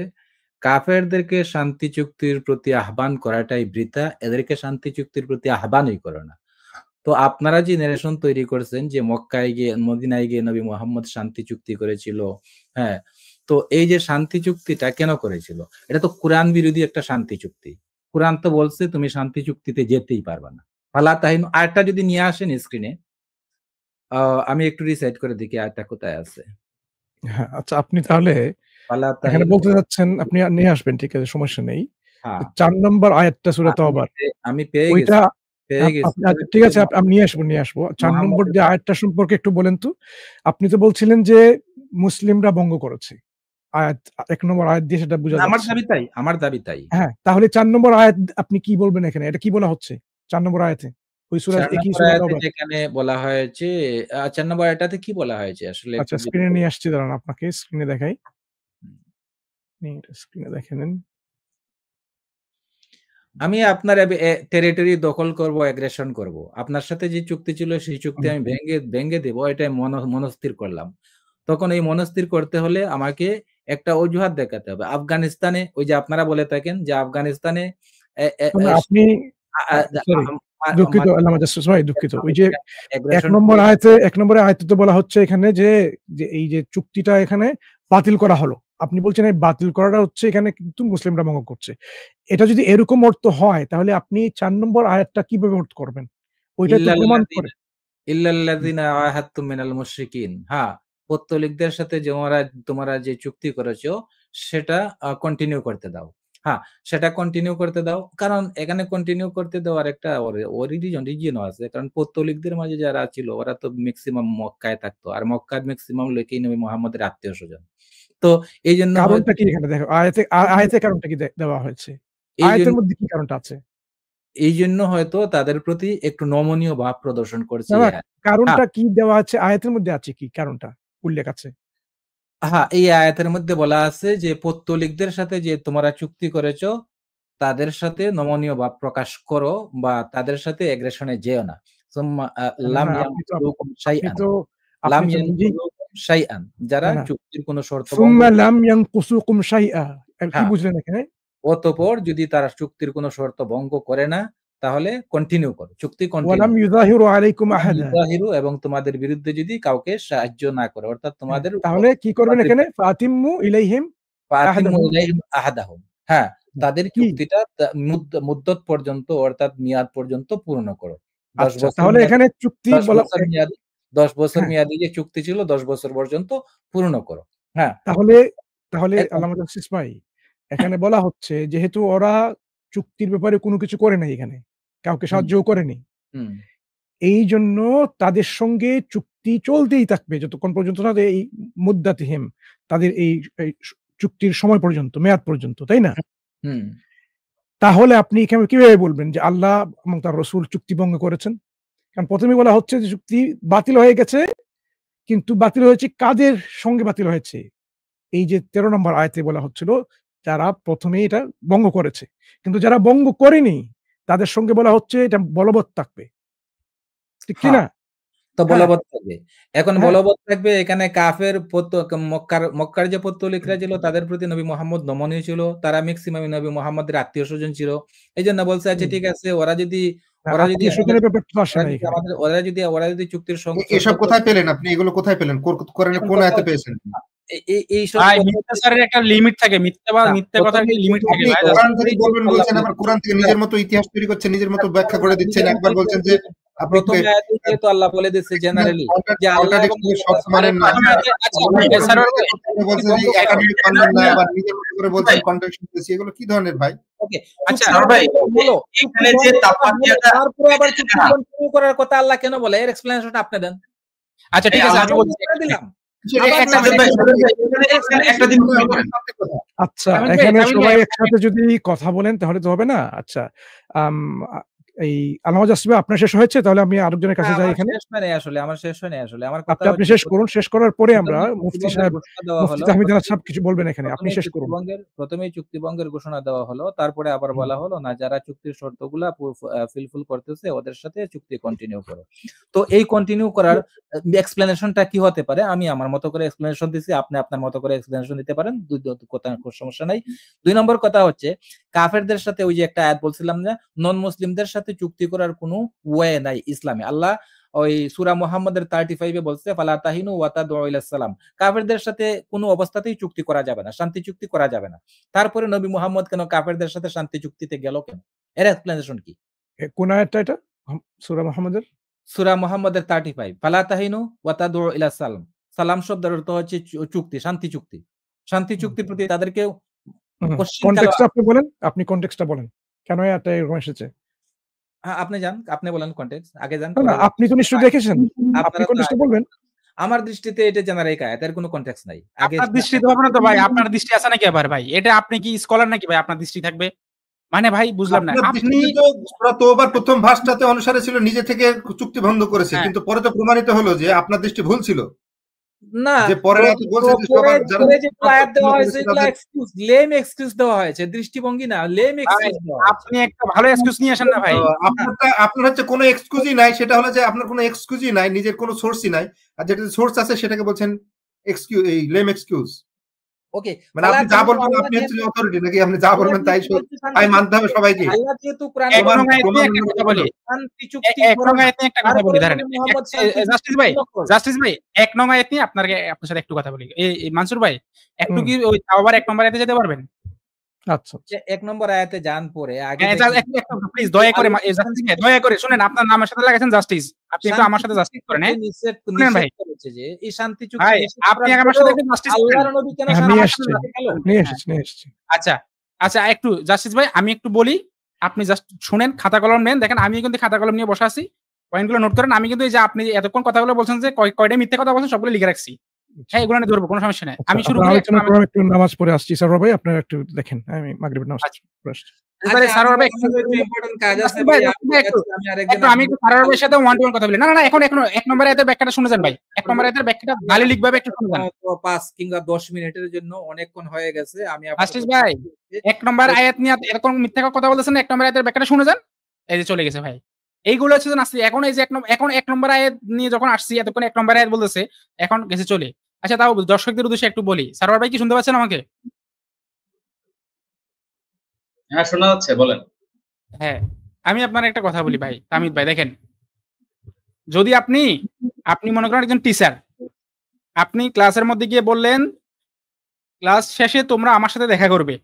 কাফেরদেরকে শান্তি চুক্তির প্রতি আহ্বান করাটাই বৃথা, এদেরকে শান্তি চুক্তির প্রতি আহ্বানই করো না। তো আপনারা যে নেরেশন তৈরি করছেন যে মক্কায় গিয়ে, মদিনায় গিয়ে নবী মুহাম্মদ শান্তি চুক্তি করেছিল, হ্যাঁ, তো এই যে শান্তি চুক্তিটা কেন করেছিল? এটা তো কোরআন বিরোধী একটা শান্তি চুক্তি। কোরআন তো বলছে তুমি শান্তি চুক্তিতে যেতেই পারবা না। ফালা তাহিনু আয়াতটা যদি নিয়ে আসেন স্ক্রিনে, আমি একটু রিসাইট করে দেখি আয়াতটা কোথায় আছে। হ্যাঁ, আচ্ছা, আপনি তাহলে এখানে বলতে যাচ্ছেন, আপনি নিয়ে আসবেন, ঠিক আছে, সমস্যা নেই। 4 নম্বর আয়াতটা সূরা তাওবার, আমি পেয়ে ওইটা গেছি। ঠিক আছে, আমি নিয়ে আসবো। 4 নম্বর যে আয়াতটা সম্পর্কে একটু বলেন তো। আপনি তো বলছিলেন যে মুসলিমরা ভঙ্গ করেছে, আয়াত 1 নম্বর আয়াত দিয়ে সেটা বোঝা যাচ্ছে। আমার দাবি তাই। হ্যাঁ, তাহলে 4 নম্বর আয়াত আপনি কি বলবেন এখানে? এটা কি বলা হচ্ছে 4 নম্বর আয়াতে? ওই সূরা একই সূরা তাওবার যেখানে বলা হয়েছে, 4 নম্বর আয়াতটাতে কি বলা হয়েছে আসলে? আচ্ছা, স্ক্রিনে নিয়ে আসছি, দাঁড়ান আপনাকে স্ক্রিনে দেখাই। স্ক্রিনে দেখে নেন। আমি আপনার টেরিটরি দখল করব, অ্যাগ্রেশন করব। আপনার সাথে যে চুক্তি ছিল সেই চুক্তি আমি ভেঙে দেব, এটাই মনস্থির করলাম। তখন এই মনস্থির করতে হলে আমাকে একটা অজুহাত দেখাতে হবে। আফগানিস্তানে, ওই যে আপনারা বলে থাকেন যে আফগানিস্তানে দুঃখিত আল্লামা জাসুস ভাই, দুঃখিত। ওই যে 1 নম্বরে আয়াতে তো বলা হচ্ছে এখানে যে এই যে চুক্তিটা এখানে বাতিল করা হলো। আপনি বলছেন এই বাতিল করাটা হচ্ছে এখানে কিন্তু মুসলিমরা ভঙ্গ করছে। এটা যদি এরকম অর্থ হয় তাহলে আপনি 4 নম্বর আয়াতটা কিভাবে অর্থ করবেন? ওইটা তো প্রমাণ করে ইল্লাল্লাযিনা আহাদতুম মিনাল মুশরিকিন। হ্যাঁ, পৌত্তলিকদের সাথে তোমরা যে চুক্তি করেছো সেটা কন্টিনিউ করতে দাও। হ্যাঁ, সেটা কন্টিনিউ করতে দাও। কারণ এখানে কন্টিনিউ করতে দেওয়ার একটা রিজনও আছে। কারণ পৌত্তলিকদের মাঝে যারা ছিল ওরা তো ম্যাক্সিমাম মক্কায় থাকতো। আর মক্কার ম্যাক্সিমাম লোকই নবী মুহাম্মদের আত্মীয়স্বজন। তো এইজন্য কারণটা কি এখানে দেখো আয়াতে কারণটা কি দেওয়া হয়েছে? আয়াতের মধ্যে কি কারণটা আছে? এইজন্য হয়তো তাদের প্রতি একটু নমনীয় ভাব প্রদর্শন করছে। কারণটা কি দেওয়া আছে আয়াতের মধ্যে, আছে কি কারণটা উল্লেখ আছে? হ্যাঁ, এই আয়াতের মধ্যে বলা আছে যে পৌত্তলিকদের সাথে যে তোমরা চুক্তি করেছো তাদের সাথে নমনীয় ভাব প্রকাশ করো বা তাদের সাথে এগ্রেশনে যেও না। যারা চুক্তির কোনো শর্ত কি বুঝলেন এখানে? অতঃপর যদি তারা চুক্তির কোনো শর্ত ভঙ্গ করে না তাহলে কন্টিনিউ করো, চুক্তি কন্টিনিউ এবং তোমাদের বিরুদ্ধে যদি কাউকে সাহায্য না করে, অর্থাৎ তোমাদের তাহলে কি করবেন এখানে? ফাতিম্মু ইলাইহিম আহাদাহুম। হ্যাঁ, তাদের চুক্তিটা মুদ্দত পর্যন্ত অর্থাৎ মেয়াদ পর্যন্ত পূর্ণ করো। 10 বছর। তাহলে এখানে চুক্তি 10 বছর মেয়াদি যে চুক্তি ছিল 10 বছর পর্যন্ত পূর্ণ করো। হ্যাঁ, তাহলে আল্লামা জাসিস ভাই এখানে বলা হচ্ছে যেহেতু ওরা চুক্তির ব্যাপারে কোনো কিছু করে নাই, এখানে কাউকে সাহায্য করেনি, এই জন্য তাদের সঙ্গে চুক্তি চলতেই থাকবে যতক্ষণ পর্যন্ত না এই মুদ্দাতিহিম, তাদের এই চুক্তির সময় পর্যন্ত, মেয়াদ পর্যন্ত, তাই না? তাহলে আপনি কিভাবে বলবেন যে আল্লাহ এবং তার রাসূল চুক্তি ভঙ্গ করেছেন? কারণ প্রথমে বলা হচ্ছে যে চুক্তি বাতিল হয়ে গেছে, কিন্তু বাতিল হয়েছে কাদের সঙ্গে বাতিল হয়েছে? এই যে 13 নম্বর আয়াতে বলা হচ্ছিল যারা প্রথমে এটা ভঙ্গ করেছে, কিন্তু যারা ভঙ্গ করেনি তাদের সঙ্গে বলা হচ্ছে এটা বলবৎ থাকবে, ঠিক কি না? তো বলবৎ থাকবে। এখন বলবৎ থাকবে এখানে কাফের মক্কার যে পৌত্তলিকরা ছিল তাদের প্রতি নবী মুহাম্মদ নমনীয় ছিল, তারা ম্যাক্সিমাম নবী মুহাম্মদের আত্মীয়স্বজন ছিল। এইজন্য বলছে আচ্ছা ঠিক আছে, ওরা যদি চুক্তির সঙ্গে এসব কোথায় পেলেন আপনি? এগুলো কোথায় পেলেন? কোরআনে কোন আয়াতে পেয়েছেন? একটা লিমিট থাকে, মিথ্যা কথার একটা লিমিট থাকে। কোরআন থেকে বলবেন বলছেন, আবার কোরআন থেকে নিজের মতো ইতিহাস তৈরি করছেন, নিজের মতো ব্যাখ্যা করে দিচ্ছেন। একবার বলছেন যে প্রথম আয়াতে তো আল্লাহ বলে দিয়েছে জেনারেলি যে আল্লাহ সব মানেন না, বলছেন যে একাডেমিক মানেন না, আবার নিজের মতো করে বলছেন কন্ট্রাডিকশন দিয়েছি। এগুলো কি ধরনের ভাই? ওকে, আচ্ছা ভাই, এখানে যে তাপমাত্রাটা তারপরে আবার চুক্তি কন্টিনিউ করার কথা আল্লাহ কেন বলে, এর এক্সপ্লেনেশনটা আপনি দেন। আচ্ছা ঠিক আছে, আমি বলছি দিলাম। আচ্ছা, এখানে সবাই একসাথে যদি কথা বলেন তাহলে তো হবে না। আচ্ছা, এই আল্লামা জাসিস ভাই আপনার শেষ হয়েছে? তাহলে আমি আরেকজনের কাছে যাই। এখানে আমার শেষ হয়নি আসলে। আমার কথা আপনি শেষ করুন। শেষ করার পরে আমরা মুফতি তাহমিদ সাহেব কিছু বলবেন এখানে। আপনি শেষ করুন। প্রথমেই চুক্তি ভঙ্গের ঘোষণা দেওয়া হলো, তারপরে আবার বলা হলো না যারা চুক্তির শর্তগুলা ফুলফিল করতেছে ওদের সাথে চুক্তি কন্টিনিউ করো। তো এই কন্টিনিউ করার এক্সপ্লেনেশনটা কি হতে পারে? আমি আমার মতো করে এক্সপ্লেনেশন দিছি, আপনি আপনার মতো করে এক্সপ্লেনেশন দিতে পারেন। কোনো সমস্যা নাই। 2 নম্বর কথা হচ্ছে কাফেরদের সাথে ওই যে একটা আয়াত বলছিলাম যে নন মুসলিমদের সাথে চুক্তি করার কোনো ওয়ে নাই ইসলামে। আল্লাহ ওই সূরা মুহাম্মদের 35 এ বলছে ফালা তাহিনু ওয়া তাদউ ইলাস সালাম, কাফেরদের সাথে কোনো অবস্থাতেই চুক্তি করা যাবে না, শান্তি চুক্তি করা যাবে না। তারপরে নবী মুহাম্মদ কেন কাফেরদের সাথে শান্তি চুক্তিতে গেল কেন? এর এক্সপ্লেনেশন কি? কোন আয়াতটা এটা? সূরা মুহাম্মদের 35 ফালা তাহিনু ওয়া তাদউ ইলাস সালাম। সালাম শব্দের অর্থ হচ্ছে চুক্তি, শান্তি চুক্তি। শান্তি চুক্তির প্রতি তাদেরকে কনটেক্সটটা আপনি কনটেক্সটটা বলেন। কেন এটা এরকম এসেছে? আপনি যান, আপনি বলেন কনটেক্সট আগে যান। না, আপনি তো নিশ্চয়ই দেখেছেন, আপনি কনটেক্সটটা বলবেন। আমার দৃষ্টিতে এটা জেনারিক আয়াত, এর কোনো কনটেক্সট নাই। আপনার দৃষ্টিতে হবে না তো ভাই, আপনার দৃষ্টি আছে নাকি আবার ভাই? এটা আপনি কি স্কলার নাকি ভাই আপনার দৃষ্টি থাকবে? মানে ভাই বুঝলাম না। আপনি তো সূরা তওবার প্রথম ভার্সটাতে অনুসারে ছিল নিজে থেকে চুক্তি ভঙ্গ করেছে, কিন্তু পরে তো প্রমাণিত হলো যে আপনার দৃষ্টি ভুল ছিল। না, যে পরে বলছে যে সবার যারা যে আয়াত দেওয়া হয়েছে এগুলা এক্সকিউজ, লেম এক্সকিউজ দেওয়া হয়েছে, দৃষ্টিভঙ্গি না, লেম এক্সকিউজ দেওয়া। আপনি একটা ভালো এক্সকিউজ নিয়ে আসেন না ভাই। আপনার হচ্ছে কোনো এক্সকিউজই নাই, সেটা হলো যে আপনার কোনো এক্সকিউজই নাই, নিজের কোনো সোর্সই নাই, আর যেটা সোর্স আছে সেটাকে বলছেন এক্সকিউজ, এই লেম এক্সকিউজ। ওকে, মানে আপনি যা বলবেন আপনি হচ্ছেন অথরিটি নাকি আপনি যা বলবেন তাই মানতে হবে সবাইকে? আল্লাহ যেহেতু কোরআন এক নং আয়াতে একটা কথা বলি, এক নং আয়াতে একটা কথা বলি, ধরেন জাস্টিস ভাই এক নং আয়াত নিয়ে আপনার সাথে একটু কথা বলি। এই মানসুর ভাই একটু কি ওই আবার এক নম্বর আয়াতে যেতে পারবেন? আচ্ছা, এক নম্বর আয়াতে যান পরে আগে প্লিজ দয়া করে শুনেন, আপনার নামের সাথে লাগাইছেন জাস্টিস, আপনি একটু আমার সাথে জাস্টিস করেন। হ্যাঁ শুনেন ভাই, যে এই শান্তি চুক্তি ভাই আপনি আমার সাথে একটু জাস্টিস করেন। আল্লাহর নবী কেন নিয়ে এসেছি। আচ্ছা একটু জাস্টিস ভাই আমি একটু বলি, আপনি জাস্ট শুনেন, খাতা কলম নেন। দেখেন আমি কিন্তু খাতা কলম নিয়ে বসে আছি, পয়েন্টগুলো নোট করেন। আমি কিন্তু এই যে আপনি এতক্ষণ কথাগুলো বলছেন যে কয়টা মিথ্যা কথা বলছেন সবগুলো লিখে রাখছি। হ্যাঁ এগুলো নিয়ে ধরবো, কোনো সমস্যা নেই। আমি শুরু করি, একটু নামাজ পড়ে আসছি স্যার ভাই, আপনারা একটু দেখেন আমি মাগরিবের নামাজ পড়ে আসছি। আমি একটু সারার সাথে ওয়ান টু ওয়ান কথা বলি। না এখন এক নম্বর আয়াতের ব্যাখ্যাটা শুনে যান ভাই, এক নম্বর আয়াতের ব্যাখ্যাটা দালিলিক ভাবে একটু শুনে যান। 5 কিংবা 10 মিনিটের জন্য অনেকক্ষণ হয়ে গেছে। আমি জাস্টিস ভাই এক নম্বর আয়াত নিয়ে এরকম মিথ্যা কথা বলতেছেন, এক নম্বর আয়াতের ব্যাখ্যাটা শুনে যান। এই যে চলে গেছে ভাই, এইগুলো হচ্ছে আসছে এখন। এই যে এখন এক নম্বর আয়াত নিয়ে যখন আসছি, এতক্ষণ এক নম্বর আয়াত বলতেছে, এখন গেছে চলে। আচ্ছা তাও দর্শকদের উদ্দেশ্যে একটু বলি, সারোয়ার ভাই কি শুনতে পাচ্ছেন আমাকে? হ্যাঁ শোনা যাচ্ছে, বলেন। হ্যাঁ আমি আপনার একটা কথা বলি ভাই তামিদ ভাই, দেখেন যদি আপনি মনে করেন একজন টিচার, আপনি ক্লাসের মধ্যে গিয়ে বললেন ক্লাস শেষে তোমরা আমার সাথে দেখা করবে,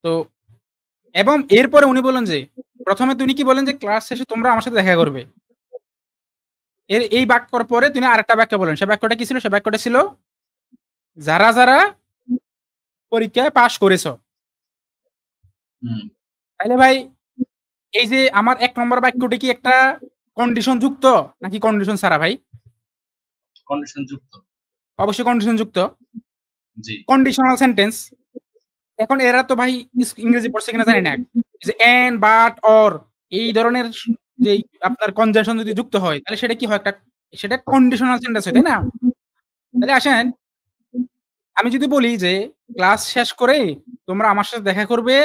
তো এবং এরপরে উনি বলেন যে প্রথমে তিনি কি বলেন যে ক্লাস শেষে তোমরা আমার সাথে দেখা করবে, এই বাক্যর পরে তিনি আরেকটা বাক্য বলেন। সে বাক্যটা কি ছিল? সে বাক্যটা ছিল যারা যারা পরীক্ষায় পাশ করেছো। তাইলে ভাই এই যে আমার এক নম্বর বাক্যটি কি একটা কন্ডিশন যুক্ত নাকি কন্ডিশন ছাড়া ভাই? কন্ডিশন যুক্ত, অবশ্যই কন্ডিশন যুক্ত, জি কন্ডিশনাল সেন্টেন্স। এখন এরা তো ভাই ইংরেজি পড়ছে কিনা জানি না, যে এন্ড বাট অর এই ধরনের যে আপনার কনজাংশন যদি যুক্ত হয় তাহলে সেটা কি হয়? সেটা কন্ডিশনাল সেন্টেন্স হয়, তাই না? তাহলে আসেন আমি যদি বলি যে ক্লাস শেষ করে তোমরা আমার সাথে দেখা করবে,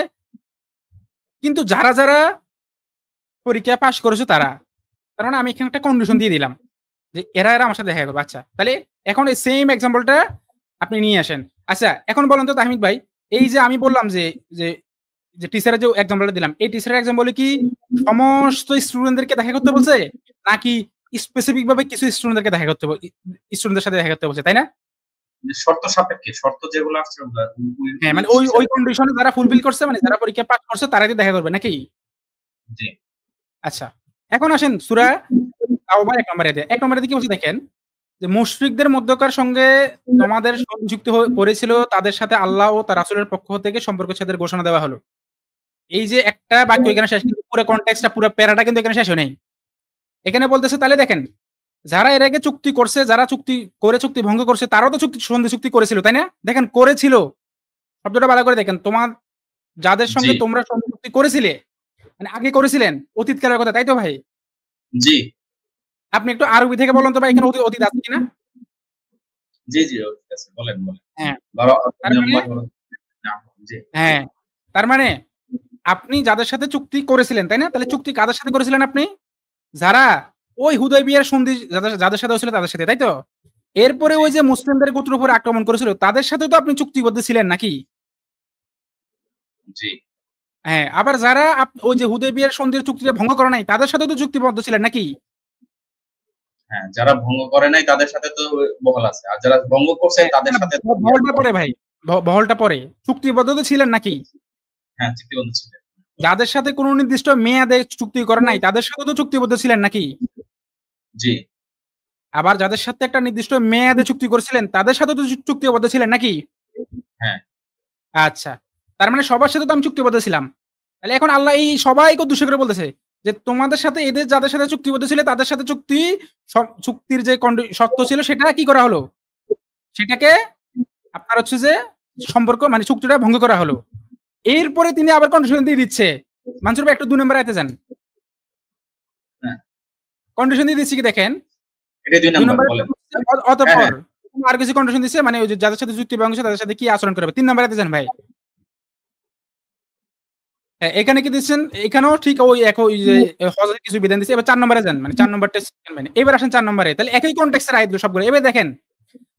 কিন্তু যারা যারা পরীক্ষা পাশ করেছো তারা, তার মানে আমি এখানে একটা কন্ডিশন দিয়ে দিলাম যে এরা আমার সাথে দেখা করবে। আচ্ছা তাহলে এখন এই সেম এক্সাম্পলটা আপনি নিয়ে আসেন। আচ্ছা এখন বলেন তো তাহমিদ ভাই, এই যে আমি বললাম যে যে টিচারের যে এক্সাম্পলটা দিলাম, এই টিচারের এক্সাম্পলে কি সমস্ত স্টুডেন্টদেরকে দেখা করতে বলছে নাকি স্পেসিফিক ভাবে কিছু স্টুডেন্টদেরকে দেখা করতে স্টুডেন্টদের সাথে দেখা করতে বলছে, তাই না? শর্ত সাপেক্ষে, শর্ত যেগুলো আসছে হ্যাঁ মানে ওই কন্ডিশনে যারা ফুলফিল করছে, মানে যারা পরীক্ষা পাস করছে তারাই দেখা করবে নাকি? জি। আচ্ছা এখন আসেন সূরা তাওবার এক নম্বরে কি বলছে দেখেন, যে মুশরিকদের মধ্যকার সঙ্গে তোমাদের সংযুক্ত করেছিল, তাদের সাথে আল্লাহ ও তার রাসূলের পক্ষ থেকে সম্পর্ক ছেদের ঘোষণা দেওয়া হলো। এই যে একটা বাক্য এখানে শেষ, কিন্তু পুরো কনটেক্সটটা পুরো প্যারাটা কিন্তু এখানে শেষ হয় নাই। এখানে বলতেছে তাহলে দেখেন যারা এর আগে চুক্তি করছে, যারা চুক্তি করে চুক্তি ভঙ্গ করছে, তারাও তো সন্ধি চুক্তি করেছিল, তাই না? দেখেন করেছিল শব্দটা ভালো করে দেখেন, তোমার যাদের সঙ্গে তোমরা সন্ধি চুক্তি করেছিলে মানে আগে করেছিলেন, অতীতকালের কথা, তাই তো ভাই? জি। আপনি একটু আরবি থেকে বলুন তো ভাই, এখানে অতীত আছে কিনা? জি জি আছে, বলেন। হ্যাঁ হ্যাঁ তার মানে আপনি যাদের সাথে চুক্তি করেছিলেন, তাই না? তাহলে চুক্তি কাদের সাথে করেছিলেন আপনি? যারা ওই হুদায়বিয়ার সন্ধি যাদের সাথে হয়েছিল তাদের সাথে, তাই তো? এরপরে ওই যে মুসলিমদের গোত্রের উপর আক্রমণ করেছিল তাদের সাথে তো আপনি চুক্তিবদ্ধ ছিলেন নাকি? জি। হ্যাঁ আবার যারা ওই যে হুদায়বিয়ার সন্ধির চুক্তিটা ভঙ্গ করে নাই তাদের সাথে তো চুক্তিবদ্ধ ছিলেন নাকি? হ্যাঁ যারা ভঙ্গ করে নাই তাদের সাথে তো বহাল আছে, আর যারা ভঙ্গ করছে তাদের সাথে বহলটা পরে ভাই, বহলটা পরে চুক্তিবদ্ধ তো ছিলেন নাকি? হ্যাঁ চুক্তিবদ্ধ ছিলেন। যাদের সাথে কোনো নির্দিষ্ট মেয়াদে চুক্তি করে নাই তাদের সাথে তো চুক্তিবদ্ধ ছিলেন নাকি? জি। আবার যাদের সাথে একটা নির্দিষ্ট মেয়াদে চুক্তি করেছিলেন তাদের সাথে তো চুক্তিবদ্ধ ছিলেন নাকি? হ্যাঁ। আচ্ছা তার মানে সবার সাথে তো আমি চুক্তিবদ্ধ ছিলাম। তাহলে এখন আল্লাহ এই সবাইকে উদ্দেশ্য করে বলতেছে যে তোমাদের সাথে এদের যাদের সাথে চুক্তিবদ্ধ ছিল তাদের সাথে চুক্তির যে শর্ত ছিল সেটা কি করা হলো? সেটাকে আপনার হচ্ছে যে সম্পর্ক মানে চুক্তিটা ভঙ্গ করা হলো। এরপরে তিনি আবার কন্ডিশন দিয়ে দিচ্ছে। মানসুর ভাই একটু 2 নম্বর আয়াতে যান। কন্ডিশন দিয়ে দিচ্ছি কি দেখেন, এটা 2 নম্বর বলেন। অতঃপর আর কিছু কন্ডিশন দিচ্ছে, মানে ওই যে যাদের সাথে চুক্তি ভঙ্গ তাদের সাথে কি আচরণ করবে। 3 নম্বর আয়াতে যান ভাই। এখানে কি দিচ্ছেন? এখানেও ঠিক ওই একই যে হজের কিছু বিধান দিচ্ছে। এবার 4 নম্বরে যান, মানে 4 নম্বরটা মানে এবার আসেন 4 নম্বরে। তাহলে একই কনটেক্সটের আয়াতগুলো সবগুলো। এবার দেখেন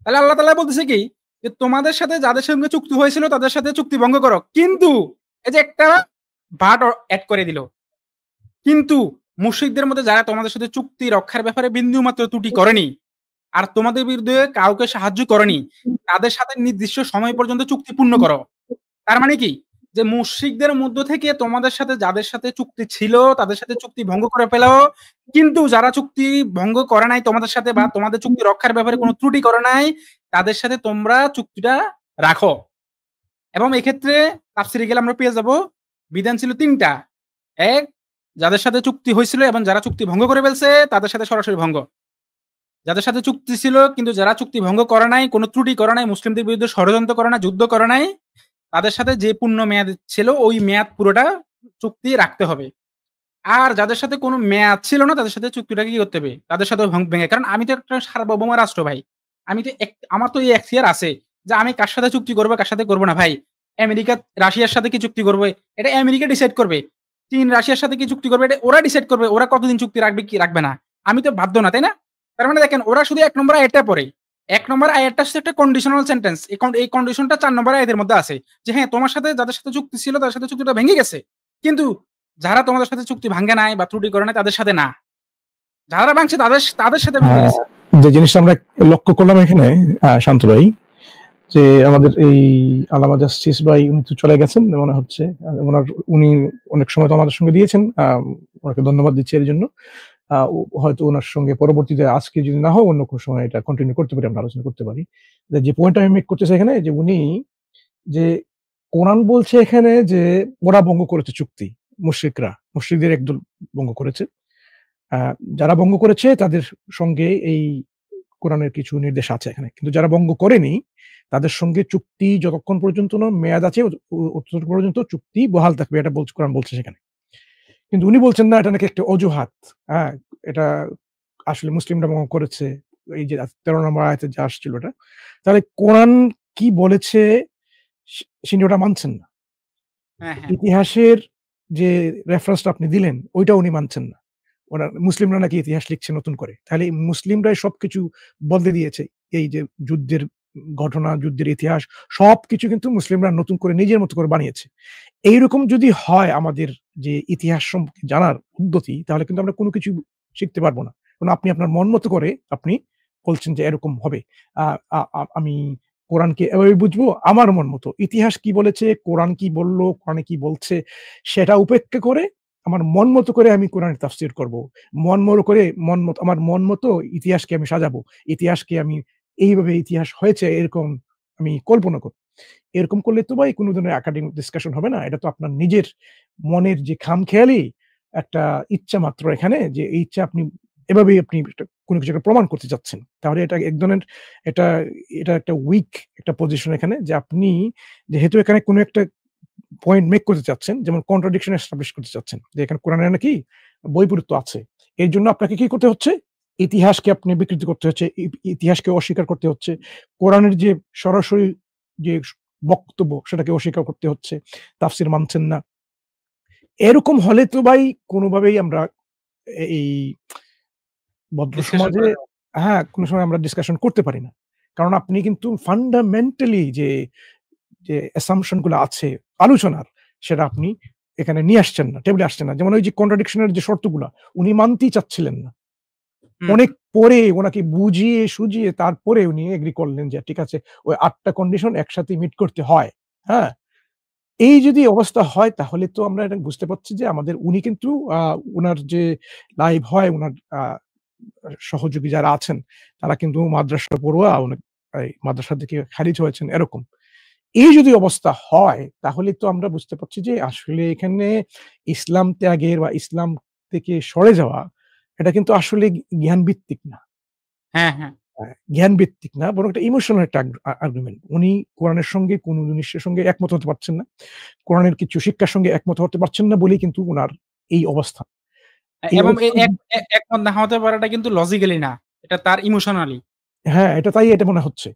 তাহলে আল্লাহ তাআলা বলতেছে কি যে তোমাদের সাথে যাদের সঙ্গে চুক্তি হয়েছিল তাদের সাথে চুক্তি ভঙ্গ করো, কিন্তু এই যে একটা বাট অ্যাড করে দিল, কিন্তু মুশরিকদের মধ্যে যারা তোমাদের সাথে চুক্তি রক্ষার ব্যাপারে বিন্দু মাত্র ত্রুটি করেনি আর তোমাদের বিরুদ্ধে কাউকে সাহায্য করেনি, তাদের সাথে নির্দিষ্ট সময় পর্যন্ত চুক্তি পূর্ণ করো। তার মানে কি, যে মুশরিকদের মধ্য থেকে তোমাদের সাথে যাদের সাথে চুক্তি ছিল তাদের সাথে চুক্তি ভঙ্গ করে ফেলাও, কিন্তু যারা চুক্তি ভঙ্গ করে নাই তোমাদের সাথে বা তোমাদের চুক্তি রক্ষার ব্যাপারে কোনো ত্রুটি করে নাই, তাদের সাথে তোমরা চুক্তিটা রাখো। এবং এক্ষেত্রে তাফসিরে গেলে আমরা পেয়ে যাব বিধান ছিল 3টা। এক, যাদের সাথে চুক্তি হয়েছিল এবং যারা চুক্তি ভঙ্গ করে ফেলছে তাদের সাথে সরাসরি ভঙ্গ। যাদের সাথে চুক্তি ছিল কিন্তু যারা চুক্তি ভঙ্গ করে নাই, কোনো ত্রুটি করে নাই, মুসলিমদের বিরুদ্ধে ষড়যন্ত্র করে নাই, যুদ্ধ করে নাই, তাদের সাথে যে পূর্ণ মেয়াদ ছিল ওই মেয়াদ পুরোটা চুক্তি রাখতে হবে। আর যাদের সাথে কোনো মেয়াদ ছিল না তাদের সাথে চুক্তিটা কি করতে হবে, তাদের সাথে ভেঙে। কারণ আমি তো একটা সার্বভৌম রাষ্ট্র ভাই, আমি তো আমার তো এই এখতিয়ার আছে যে আমি কার সাথে চুক্তি করবো কার সাথে করবো না। ভাই আমেরিকা রাশিয়ার সাথে কি চুক্তি করবে এটা আমেরিকা ডিসাইড করবে, চীন রাশিয়ার সাথে কি চুক্তি করবে এটা ওরা ডিসাইড করবে, ওরা কতদিন চুক্তি রাখবে কি রাখবে না, আমি তো বাধ্য না, তাই না? তার মানে দেখেন ওরা শুধু 1 নম্বর আয়াতটা পড়ে, 1 নম্বর আয়াতটা হচ্ছে একটা কন্ডিশনাল সেন্টেন্স, এই কন্ডিশনটা 4 নম্বর আয়াতের মধ্যে আছে যে হ্যাঁ তোমার সাথে যাদের সাথে চুক্তি ছিল তাদের সাথে চুক্তিটা ভেঙে গেছে, কিন্তু যারা তোমাদের সাথে চুক্তি ভাঙে নাই বা ত্রুটি করে নাই তাদের সাথে না, যারা ভাঙছে তাদের সাথে ভেঙে গেছে। যে জিনিসটা আমরা লক্ষ্য করলাম এখানে শান্ত ভাই, যে আমাদের এই আলামা জাস্টিস ভাই উনি তো চলে গেছেন মনে হচ্ছে, উনি অনেক সময় তো আমাদের সঙ্গে দিয়েছেন, ওনাকে ধন্যবাদ দিচ্ছি এর জন্য। হয়তো ওনার সঙ্গে পরবর্তীতে আজকে যদি না হয় অন্য কোনো সময় এটা কন্টিনিউ করতে পারি, আমরা আলোচনা করতে পারি। যে পয়েন্ট আমি মেক করতেছি এখানে যে উনি যে কোরআন বলছে এখানে যে ওরা ভঙ্গ করেছে চুক্তি, মুশরিকদের একদল ভঙ্গ করেছে, যারা ভঙ্গ করেছে তাদের সঙ্গে এই কোরআনের কিছু নির্দেশ আছে এখানে, কিন্তু যারা ভঙ্গ করেনি তাদের সঙ্গে চুক্তি যতক্ষণ পর্যন্ত মেয়াদ আছে ততক্ষণ পর্যন্ত চুক্তি বহাল থাকবে, এটা কোরআন বলছে সেখানে। কিন্তু উনি বলছেন না এটা নাকি একটা অজুহাত, এটা আসলে মুসলিমরা ভঙ্গ করেছে, এই যে 13 নম্বর আয়াতে যা আসছিল ওটা, তাহলে কোরআন কি বলেছে তিনি ওটা মানছেন না। ইতিহাসের যে রেফারেন্সটা আপনি দিলেন ওইটা উনি মানছেন না, ওরা মুসলিমরা নাকি ইতিহাস লিখছে নতুন করে, তাহলে মুসলিমরাই সবকিছু বদলে দিয়েছে, এই যে যুদ্ধের ঘটনা, যুদ্ধের ইতিহাস সবকিছু কিন্তু মুসলিমরা নতুন করে নিজের মতো করে বানিয়েছে। এইরকম যদি হয় আমাদের যে ইতিহাস সম্পর্কে জানার পদ্ধতি, তাহলে কিন্তু আমরা কোনো কিছু শিখতে পারবো না, কারণ আপনি আপনার মন মতো করে আপনি বলছেন যে এরকম হবে। আমি কোরআনকে এভাবে বুঝবো আমার মন মতো, ইতিহাস কি বলেছে, কোরআন কি বললো, কোরআনে কি বলছে সেটা উপেক্ষা করে আমার মন মতো করে আমি কোরআনের তাফসীর করব, আমার মন মতো ইতিহাসকে আমি সাজাবো, ইতিহাসকে আমি এইভাবে ইতিহাস হয়েছে এরকম আমি কল্পনা করব। এরকম করলে তো ভাই কোনো ধরনের একাডেমিক ডিসকাশন হবে না, এটা তো আপনার নিজের মনের যে খামখেয়ালি একটা ইচ্ছা মাত্র এখানে, যে এই ইচ্ছা আপনি এভাবেই আপনি কোনো কিছু প্রমাণ করতে চাচ্ছেন, তাহলে এটা এক ধরনের এটা একটা উইক একটা পজিশন এখানে, যে আপনি যেহেতু এখানে কোনো একটা পয়েন্ট মেক করতে চাচ্ছেন, যেমন কন্ট্রাডিকশন এস্টাবলিশ করতে চাচ্ছেন যে এখানে কোরআনে নাকি বৈপরীত্য আছে, এর জন্য আপনাকে কি করতে হচ্ছে, ইতিহাসকে আপনি বিকৃতি করতে হচ্ছে, ইতিহাসকে অস্বীকার করতে হচ্ছে, কোরআনের যে সরাসরি যে বক্তব্য সেটাকে অস্বীকার করতে হচ্ছে, তাফসীর মানছেন না। এরকম হলে তো ভাই কোনোভাবেই আমরা এই ভদ্র সমাজে কোনো সময় আমরা ডিসকাশন করতে পারি না, কারণ আপনি কিন্তু ফান্ডামেন্টালি যে অ্যাসাম্পশন গুলো আছে আলোচনার সেটা আপনি এখানে নিয়ে আসছেন না, টেবিলে আসছেন না। যেমন ওই যে কন্ট্রাডিকশনের যে শর্তগুলো উনি মানতেই চাচ্ছিলেন না, অনেক পরে ওনাকে বুঝিয়ে সুজিয়ে তারপরে উনি এগ্রি করলেন যে ঠিক আছে ওই 8টা কন্ডিশন একসাথে মিট করতে হয়। এই যদি অবস্থা হয় তাহলে তো আমরা এটা বুঝতে পারছি যে আমাদের উনি কিন্তু ওনার যে লাইভ হয় ওনার সহযোগী যারা আছেন তারা কিন্তু মাদ্রাসা পড়ুয়া, মাদ্রাসা থেকে খারিজ হয়েছেন এরকম। এই যদি অবস্থা হয় তাহলে তো আমরা বুঝতে পারছি যে আসলে এখানে ইসলাম ত্যাগের বা ইসলাম থেকে সরে যাওয়া এটা কিন্তু আসলে জ্ঞান ভিত্তিক না, জ্ঞান ভিত্তিক না, বরং একটা ইমোশনাল একটা আর্গুমেন্ট। উনি কোরআনের সঙ্গে কোন জিনিসের সঙ্গে একমত হতে পারছেন না, কোরআনের কিছু শিক্ষার সঙ্গে একমত হতে পারছেন না বলেই কিন্তু ওনার এই অবস্থা। এবং একমত না হতে পারাটা কিন্তু লজিক্যালি না, এটা তার ইমোশনালি। এটা তাই এটা মনে হচ্ছে।